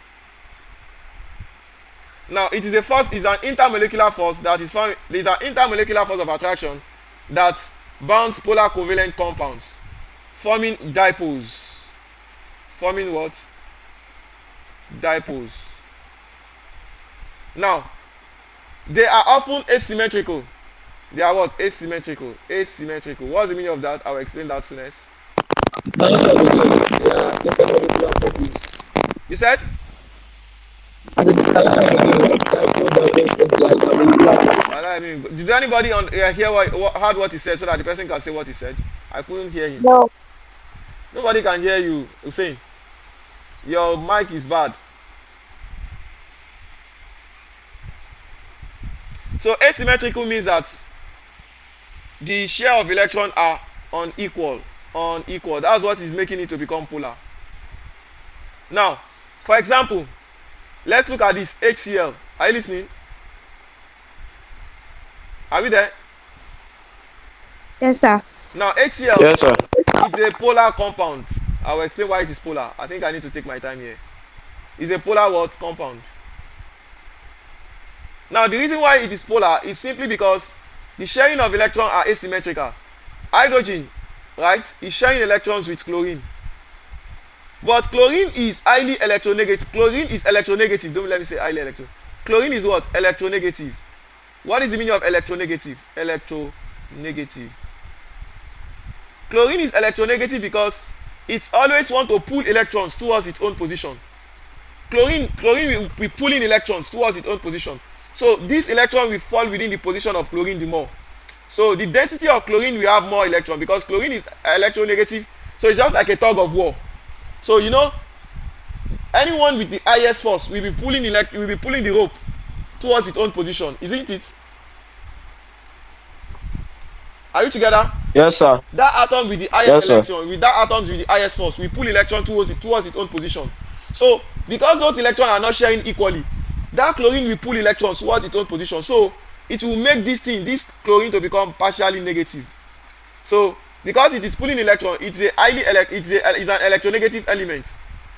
Now it is a force, is an intermolecular force that is found. There is an intermolecular force of attraction that bonds polar covalent compounds, forming dipoles. Forming what? Dipoles. Now they are often asymmetrical. They are what? Asymmetrical. Asymmetrical. What's the meaning of that? I will explain that soonest. You said? I mean, did anybody hear heard what he said so that the person can say what he said? I couldn't hear him. No. Nobody can hear you, Hussein. Your mic is bad. So asymmetrical means that the share of electron are unequal. That's what is making it to become polar. Now, for example, let's look at this HCl. Are you listening? Are we there? Yes, sir. Now HCl, Yes, sir. is a polar compound. I will explain why it is polar. I think I need to take my time here. It's a polar what? Compound. Now the reason why it is polar is simply because the sharing of electrons are asymmetrical. Hydrogen, right, is sharing electrons with chlorine. But chlorine is highly electronegative. Chlorine is electronegative. Don't let me say highly electro. Chlorine is what? Electronegative. What is the meaning of electronegative? Electronegative. Chlorine is electronegative because it always want to pull electrons towards its own position. Chlorine will be pulling electrons towards its own position. So this electron will fall within the position of chlorine the more. So the density of chlorine will have more electron because chlorine is electronegative. So it's just like a tug of war. So you know, anyone with the highest force will be pulling the rope towards its own position, isn't it? Are you together? Yes, sir. That atom with the highest Yes, sir. electron, with that atom with the highest force, we pull electron towards its own position. So because those electrons are not sharing equally, that chlorine will pull electrons towards its own position. So it will make this chlorine to become partially negative. So because it is pulling electron, it's an electronegative element.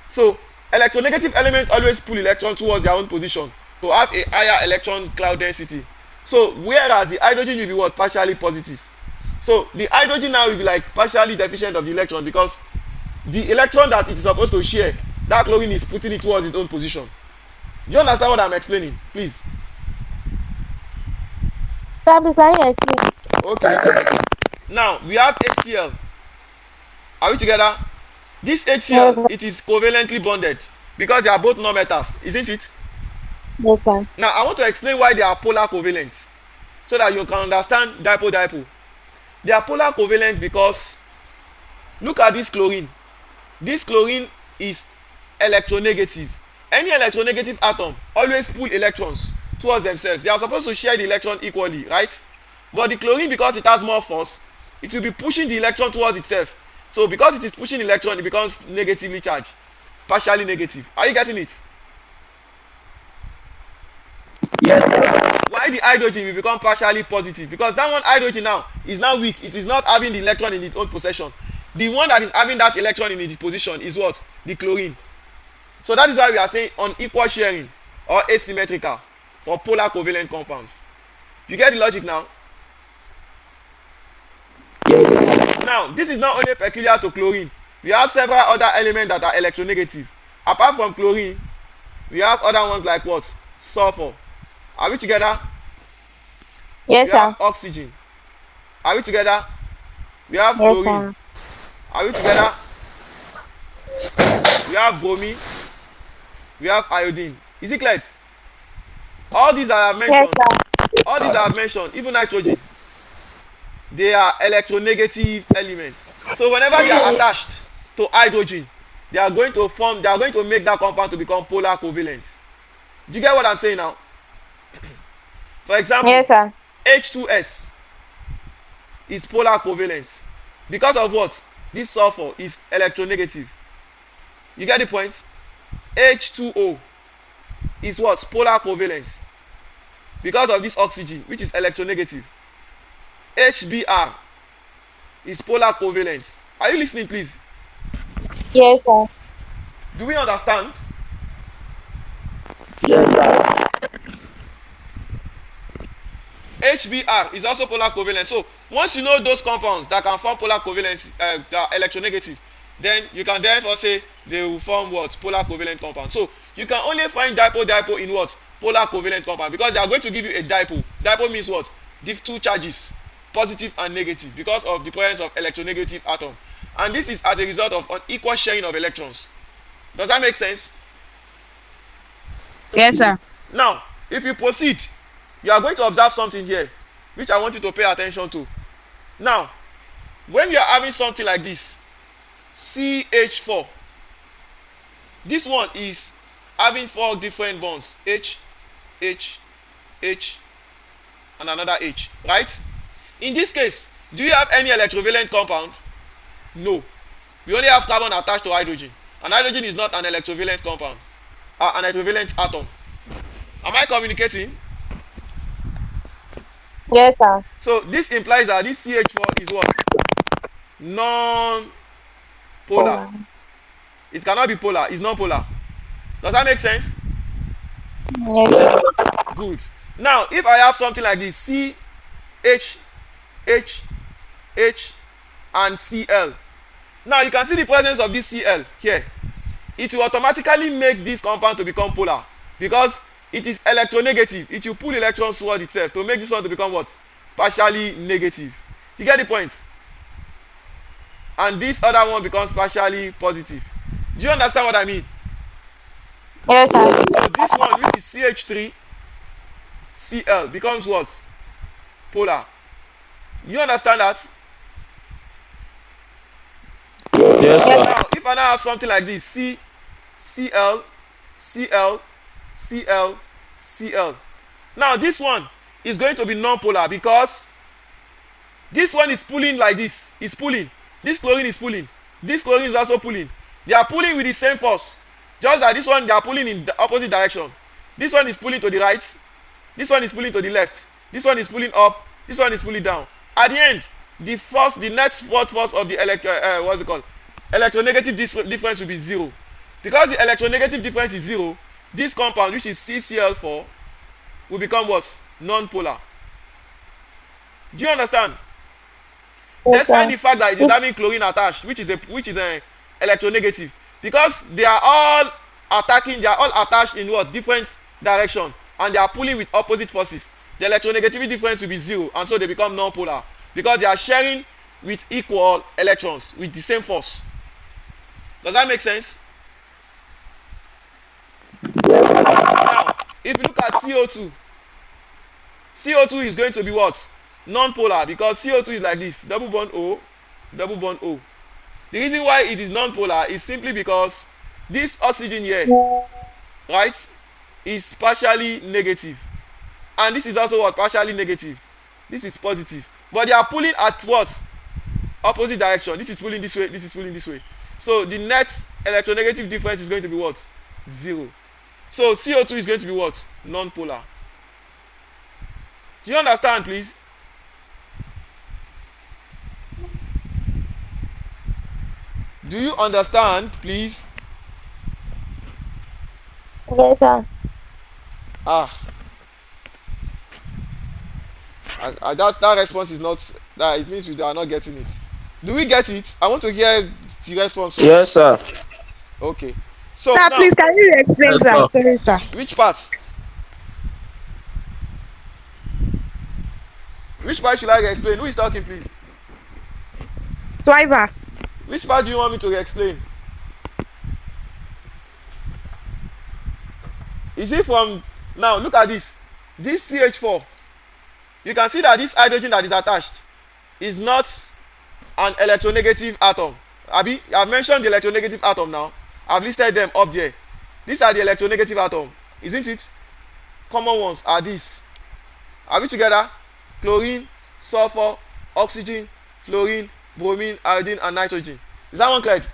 So electronegative element always pull electron towards their own position to have a higher electron cloud density. So whereas the hydrogen will be what? Partially positive. So the hydrogen now will be like partially deficient of the electron because the electron that it is supposed to share, that chlorine is putting it towards its own position. Do you understand what I'm explaining? Please. Sir, please, can you explain? Okay. Now we have HCl. Are we together? This Yes, HCl, sir. it is covalently bonded because they are both non-metals, isn't it? Yes, sir. Now I want to explain why they are polar covalent so that you can understand dipole. They are polar covalent because look at this chlorine. This chlorine is electronegative. Any electronegative atom always pull electrons towards themselves. They are supposed to share the electron equally, right? But the chlorine, because it has more force, it will be pushing the electron towards itself. So because it is pushing electron, it becomes negatively charged, partially negative. Are you getting it? Yes. Why the hydrogen will become partially positive? Because that one hydrogen now is now weak. It is not having the electron in its own possession. The one that is having that electron in its position is what? The chlorine. So that is why we are saying unequal sharing or asymmetrical for polar covalent compounds. You get the logic now? Now, this is not only peculiar to chlorine. We have several other elements that are electronegative. Apart from chlorine, we have other ones like what? Sulfur. Are we together? We Yes, have sir. oxygen. Are we together? We have Yes, fluorine. sir. Are we together? We have bromine. We have iodine. Is it clear? All these I have Yes, mentioned, sir. all these I have mentioned, even nitrogen, they are electronegative elements. So whenever they are attached to hydrogen, they are going to form, they are going to make that compound to become polar covalent. Do you get what I'm saying now? For example, Yes, sir. H2S is polar covalent because of what? This sulfur is electronegative. You get the point? H2O is what? Polar covalent because of this oxygen, which is electronegative. HBr is polar covalent. Are you listening, please? Yes, sir. Do we understand? Yes, sir. HBr is also polar covalent. So once you know those compounds that can form polar covalent, that are electronegative, then you can therefore say they will form what? Polar covalent compound. So you can only find dipole in what? Polar covalent compound, because they are going to give you a dipole. Dipole means what? Two charges, positive and negative, because of the presence of electronegative atom. And this is as a result of unequal sharing of electrons. Does that make sense? Yes, sir. Now, if you proceed, you are going to observe something here, which I want you to pay attention to. Now, when you are having something like this, CH4, this one is having 4 different bonds, H, H, H, and another H, right? In this case, do you have any electrovalent compound? No. We only have carbon attached to hydrogen, and hydrogen is not an electrovalent compound, an electrovalent atom. Am I communicating? Yes, sir. So this implies that this CH4 is what? Non-polar. Oh, It cannot be polar, it's non-polar. Does that make sense? yes, sir. Good. Now, if I have something like this, C, H, H, H, and Cl. Now you can see the presence of this Cl here. It will automatically make this compound to become polar, because it is electronegative. It will pull electrons towards itself to make this one to become what? Partially negative. You get the point? And this other one becomes partially positive. Do you understand what I mean? Yes, sir. So this one, which is CH3 Cl, becomes what? Polar. You understand that? Yes, sir. Now, if I now have something like this, Cl, Cl, Cl, Cl. Now this one is going to be non-polar, because this one is pulling like this. It's pulling. This chlorine is pulling. This chlorine is also pulling. They are pulling with the same force. Just that this one, they are pulling in the opposite direction. This one is pulling to the right. This one is pulling to the left. This one is pulling up. This one is pulling down. At the end, the force, the net force of the what's it called? Electronegative difference will be 0. Because the electronegative difference is 0, this compound, which is CCl4, will become what? Non-polar. Do you understand? Yes, Despite sir. the fact that it is having chlorine attached, which is a electronegative, because they are all attacking, they are all attached in what? Different direction, and they are pulling with opposite forces. The electronegativity difference will be 0, and so they become non-polar, because they are sharing with equal electrons with the same force. Does that make sense? Now, if you look at CO2, CO2 is going to be what? Non-polar, because CO2 is like this, double bond O, double bond O. The reason why it is non-polar is simply because this oxygen here, right, is partially negative, and this is also what? Partially negative. This is positive, but they are pulling at what? Opposite direction. This is pulling this way, this is pulling this way. So the net electronegative difference is going to be what? 0. So CO2 is going to be what? Non-polar. Do you understand, please? Do you understand, please? Yes, sir. Ah, that response is not That it means we are not getting it. Do we get it? I want to hear the response first. Yes, sir. Okay. So Sir, now, please can you explain, Yes, sir? sir. Sorry, sir. which part? Which part should I explain? Who is talking, please? Swiver. Which part do you want me to explain? Is it from now? Look at this. This CH4. You can see that this hydrogen that is attached is not an electronegative atom. Abi, I've mentioned the electronegative atom now. I've listed them up there. These are the electronegative atom, isn't it? Common ones are these. Are we together? Chlorine, sulfur, oxygen, fluorine, bromine, iodine, and nitrogen. Is that one cleared?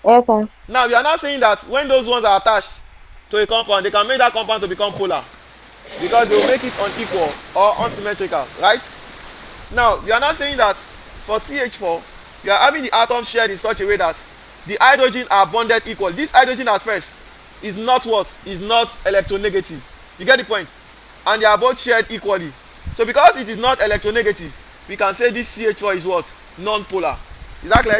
Yes, sir. Now we are now saying that when those ones are attached to a compound, they can make that compound to become polar because they will make it unequal or unsymmetrical, right? Now we are now saying that for CH4, we are having the atoms shared in such a way that the hydrogen are bonded equal. This hydrogen at first is not what? Is not electronegative. You get the point? And they are both shared equally. So because it is not electronegative, we can say this CH4 is what? Non-polar. Is that clear?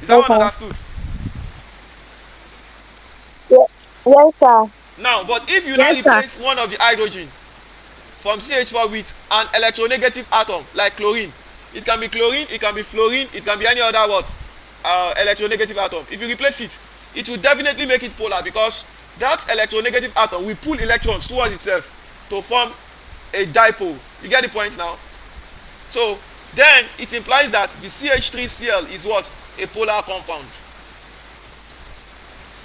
Is that Yes, one sir. understood? Yes, sir. Now, but if you now Yes, sir. replace one of the hydrogen from CH4 with an electronegative atom like chlorine, it can be chlorine, it can be fluorine, it can be any other what? Electronegative atom. If you replace it, it will definitely make it polar because that electronegative atom will pull electrons towards itself to form a dipole. You get the point now? So then it implies that the CH3Cl is what? A polar compound.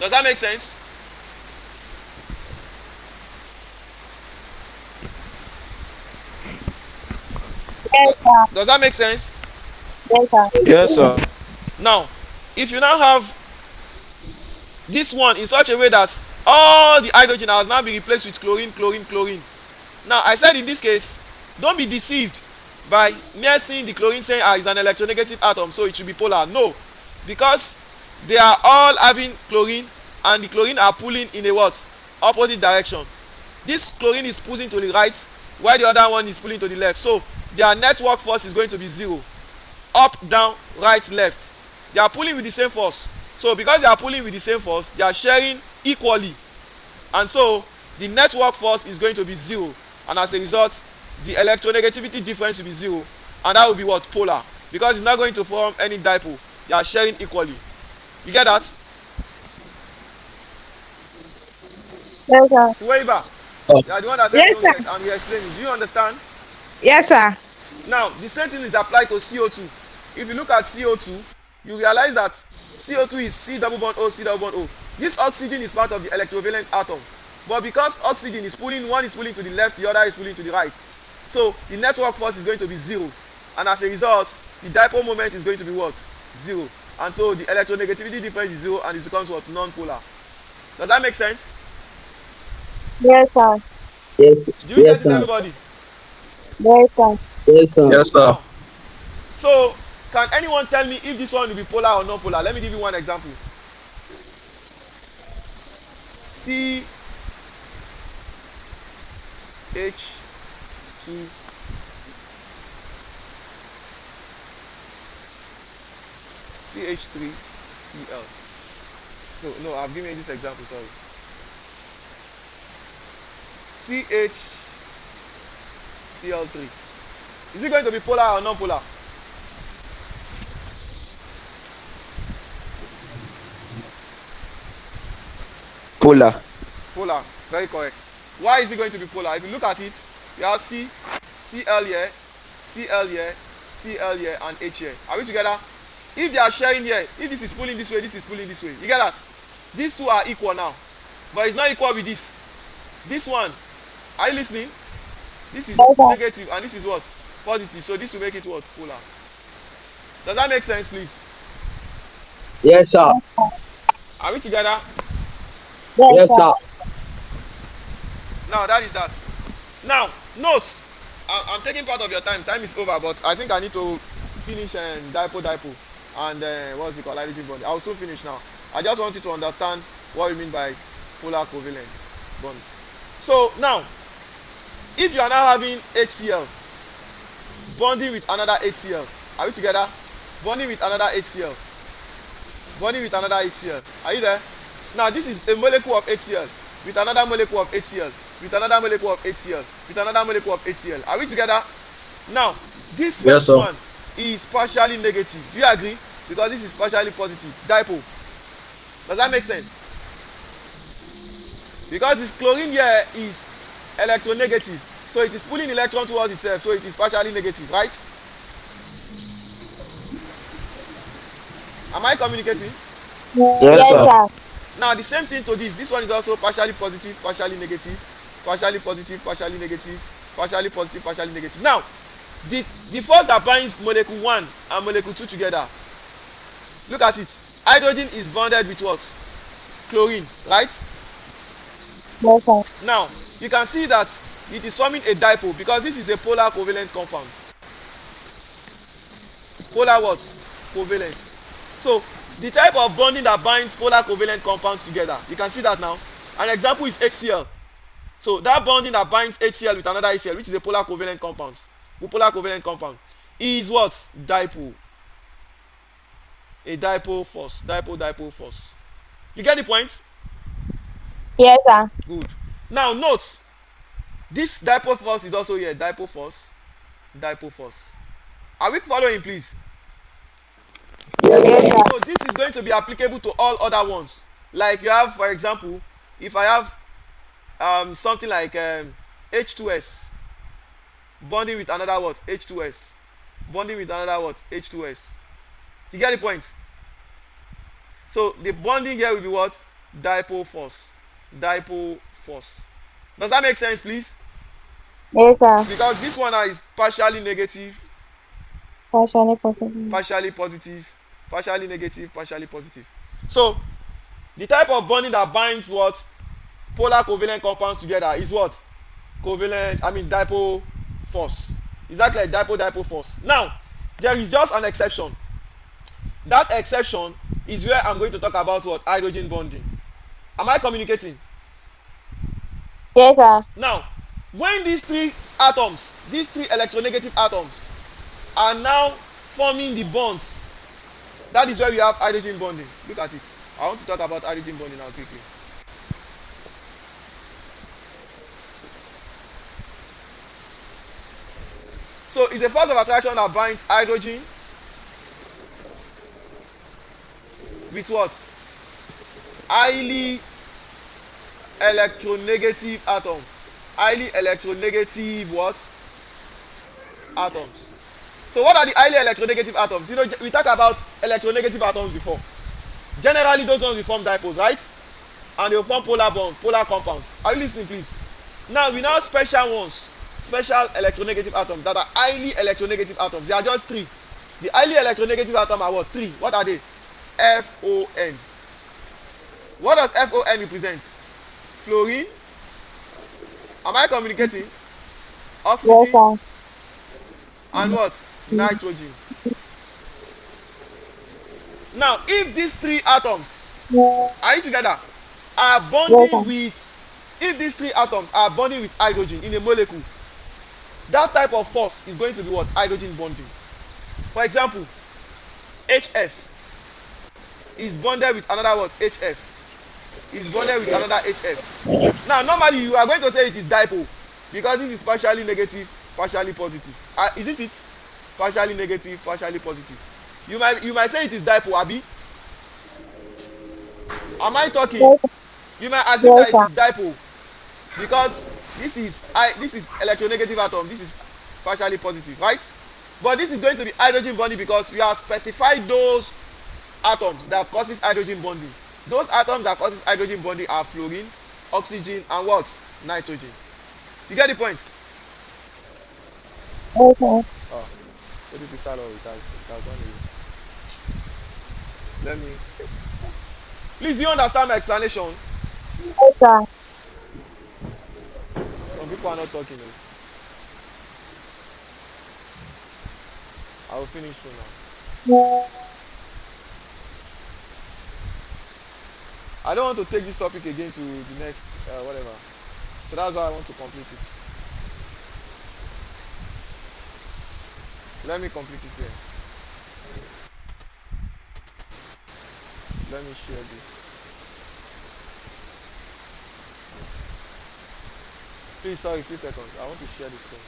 Does that make sense? Yes, sir. Does that make sense? Yes, sir. Yes, sir. Now, if you now have this one in such a way that all the hydrogen has now been replaced with chlorine, chlorine, chlorine. Now, I said in this case, don't be deceived by mere seeing the chlorine saying it's an electronegative atom, so it should be polar. No, because they are all having chlorine and the chlorine are pulling in a what? Opposite direction. This chlorine is pulling to the right while the other one is pulling to the left. So their network force is going to be zero. Up, down, right, left. They are pulling with the same force. So because they are pulling with the same force, they are sharing equally. And so the network force is going to be zero. And as a result, the electronegativity difference will be zero. And that will be what? Polar. Because it's not going to form any dipole. They are sharing equally. You get that? Yes, sir. Fuweiba, Oh. you are the one that said Yes, don't sir. get and we are explaining. Do you understand? Yes, sir. Now, the same thing is applied to CO2. If you look at CO2, you realize that CO2 is C double bond O, C double bond O. This oxygen is part of the electrovalent atom. But because oxygen is pulling, one is pulling to the left, the other is pulling to the right. So the network force is going to be zero. And as a result, the dipole moment is going to be what? Zero. And so the electronegativity difference is zero and it becomes what? Non-polar. Does that make sense? Yes, sir. Yes, Do you yes, get it, sir. everybody? Yes, sir. Yes, sir. Yes, sir. Now, so can anyone tell me if this one will be polar or non-polar? Let me give you one example. CH2 CH3Cl. So no, I've given you this example, sorry. CHCl3. Is it going to be polar or non-polar? Polar. Polar, very correct. Why is it going to be polar? If you look at it, you have Cl here, Cl here, Cl here, and H here. Are we together? If they are sharing here, if this is pulling this way, this is pulling this way. You get that? These two are equal now. But it's not equal with this. This one, are you listening? This is Yes, sir. negative and this is what? Positive. So this will make it what? Polar. Does that make sense, please? Yes, sir. Are we together? Yes, Yes, sir. sir. Now that is that. Now, note. I'm taking part of your time. Time is over, but I think I need to finish dipole and what's it called? Hydrogen bond. I'll soon finish now. I just want you to understand what we mean by polar covalent bonds. So now, if you are now having HCl bonding with another HCl, are we together? Bonding with another HCl, bonding with another HCl, are you there? Now this is a molecule of HCl with another molecule of HCl with another molecule of HCl with another molecule of HCl, are we together? Now this Yes, first sir. one is partially negative, do you agree? Because this is partially positive, dipole. Does that make sense? Because this chlorine here is electronegative, so it is pulling electron towards itself, so it is partially negative, right? Am I communicating? Yes, Yes, sir. sir. Now the same thing to this one is also partially positive, partially negative, partially positive, partially negative, partially positive, partially negative. Now the force that binds molecule 1 and molecule 2 together, look at it, hydrogen is bonded with what? Chlorine, right? Yes, sir. Now you can see that it is forming a dipole because this is a polar covalent compound. Polar what? Covalent. So the type of bonding that binds polar covalent compounds together, you can see that now. An example is HCl. So that bonding that binds HCl with another HCl, which is a polar covalent compound, is what? Dipole. A dipole force. Dipole force. You get the point? Yes, sir. Good. Now note, this dipole force is also here. Dipole force. Dipole force. Are we following, please? Yes, sir. So this is going to be applicable to all other ones. Like you have, for example, if I have something like H2S bonding with another what? H2S bonding with another what? H2S. You get the point? So the bonding here will be what? Dipole force. Dipole force. Does that make sense, please? Yes, sir. Because this one is partially negative, Partially possible. partially positive, partially negative, partially positive. So the type of bonding that binds what? Polar covalent compounds together is what? Dipole force. Exactly like dipole force. Now there is just an exception. That exception is where I'm going to talk about what? Hydrogen bonding. Am I communicating? Yes, sir. Now when these three atoms, these three electronegative atoms are now forming the bonds, that is where we have hydrogen bonding. Look at it. I want to talk about hydrogen bonding now quickly. So it's a force of attraction that binds hydrogen with what? Highly electronegative atom. Highly electronegative what? Atoms. So what are the highly electronegative atoms? You know, we talked about electronegative atoms before. Generally those ones will form dipoles, right? And they will form polar compounds. Are you listening, please? Now we now have special ones, special electronegative atoms that are highly electronegative atoms. There are just three. The highly electronegative atom are what? Three. What are they? FON. What does FON represent? Fluorine. Am I communicating? Yes, Oxygen. sir. And what? Nitrogen. Now if these three atoms, are you together, are Yes, bonding sir. with, if these three atoms are bonding with hydrogen in a molecule, that type of force is going to be what? Hydrogen bonding. For example, HF is bonded with another what? HF is bonded with another HF. Now normally you are going to say it is dipole because this is partially negative, partially positive. Isn't it? Partially negative, partially positive. You might say it is dipole, abi? Am I talking? Yes, You might assume yes, that it sir. is dipole because this is electronegative atom, this is partially positive, right? But this is going to be hydrogen bonding because we have specified those atoms that causes hydrogen bonding. Those atoms that causes hydrogen bonding are fluorine, oxygen, and what? Nitrogen. You get the point? Yes, sir. Oh, what did the salary? That's only. Let me. Please, you understand my explanation? Yes, sir. Some people are not talking. I will finish soon now. I don't want to take this topic again to the next whatever. So that's why I want to complete it. Let me complete it here. Let me share this. Please, sorry, few seconds. I want to share this screen.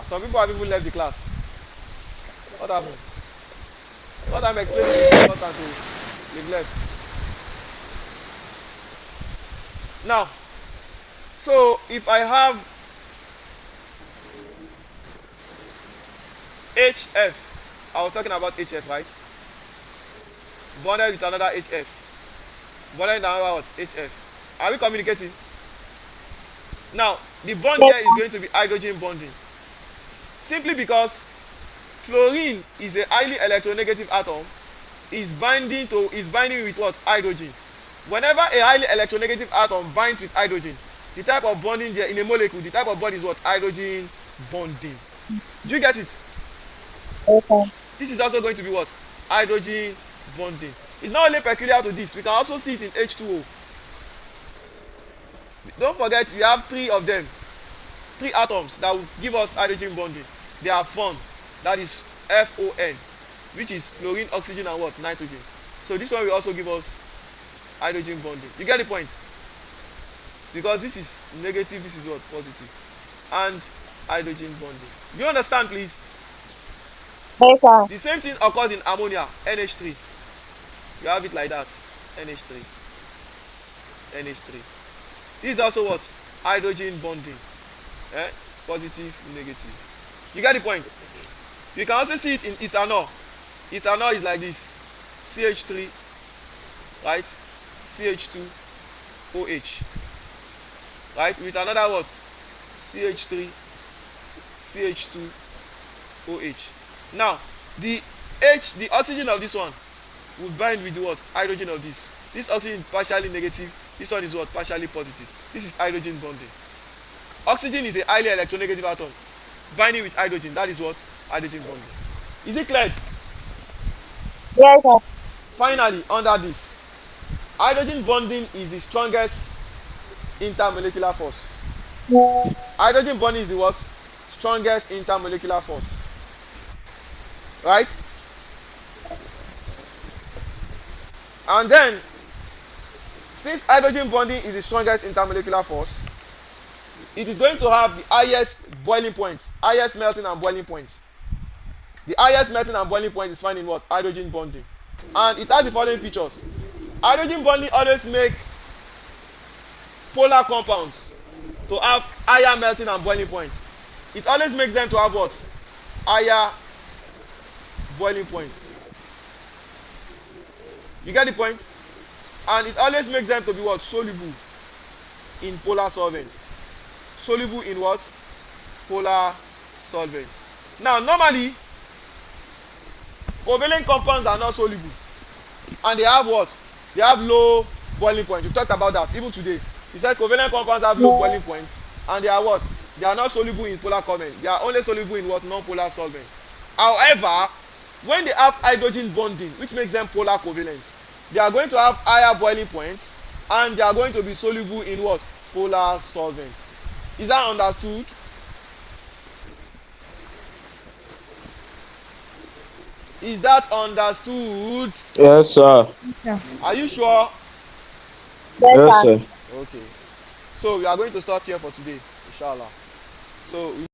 Some people have even left the class. What happened? What I'm explaining is important to they've left. Now, so if I have HF, I was talking about HF, right? Bonded with another HF. Bonded with another what? HF. Are we communicating? Now, the bond Yes, here is going to be hydrogen bonding. Simply because fluorine is a highly electronegative atom, is binding with what? Hydrogen. Whenever a highly electronegative atom binds with hydrogen, the type of bonding there in a molecule, the type of bond is what? Hydrogen bonding. Do you get it? yes, sir. This is also going to be what? Hydrogen bonding. It's not only peculiar to this, we can also see it in H2O. Don't forget we have three of them, three atoms that will give us hydrogen bonding. They are formed, that is FON, which is fluorine, oxygen and what? Nitrogen. So this one will also give us hydrogen bonding. You get the point? Because this is negative, this is what? Positive. And hydrogen bonding. Do you understand, please? Yes, sir. The same thing occurs in ammonia, NH3. You have it like that, NH3. NH3. This is also what? Hydrogen bonding. Positive, negative. You get the point? You can also see it in ethanol. Ethanol is like this. CH3, right? CH2OH. Right? With another what? CH3, CH2OH. Now, the oxygen of this one will bind with the what? Hydrogen of this. This oxygen is partially negative. This one is what? Partially positive. This is hydrogen bonding. Oxygen is a highly electronegative atom binding with hydrogen. That is what? Hydrogen bonding. Is it clear? Yes, sir. Finally, under this, hydrogen bonding is the strongest intermolecular force. Hydrogen bonding is the what? Strongest intermolecular force. Right? And then, since hydrogen bonding is the strongest intermolecular force, it is going to have the highest boiling points, highest melting and boiling points. The highest melting and boiling point is found in what? Hydrogen bonding. And it has the following features. Hydrogen bonding always make polar compounds to have higher melting and boiling point. It always makes them to have what? Higher boiling points. You get the point? And it always makes them to be what? Soluble in polar solvents. Soluble in what? Polar solvent. Now, normally, covalent compounds are not soluble. And they have what? They have low boiling point. We've talked about that even today. We said covalent compounds have low boiling points. And they are what? They are not soluble in polar solvent. They are only soluble in what? Non-polar solvent. However, when they have hydrogen bonding, which makes them polar covalent, they are going to have higher boiling points and they are going to be soluble in what? Polar solvents. Is that understood? Is that understood? Yes, sir. Are you sure? Yes, Yes, sir. sir. Okay. So we are going to stop here for today, inshallah. So we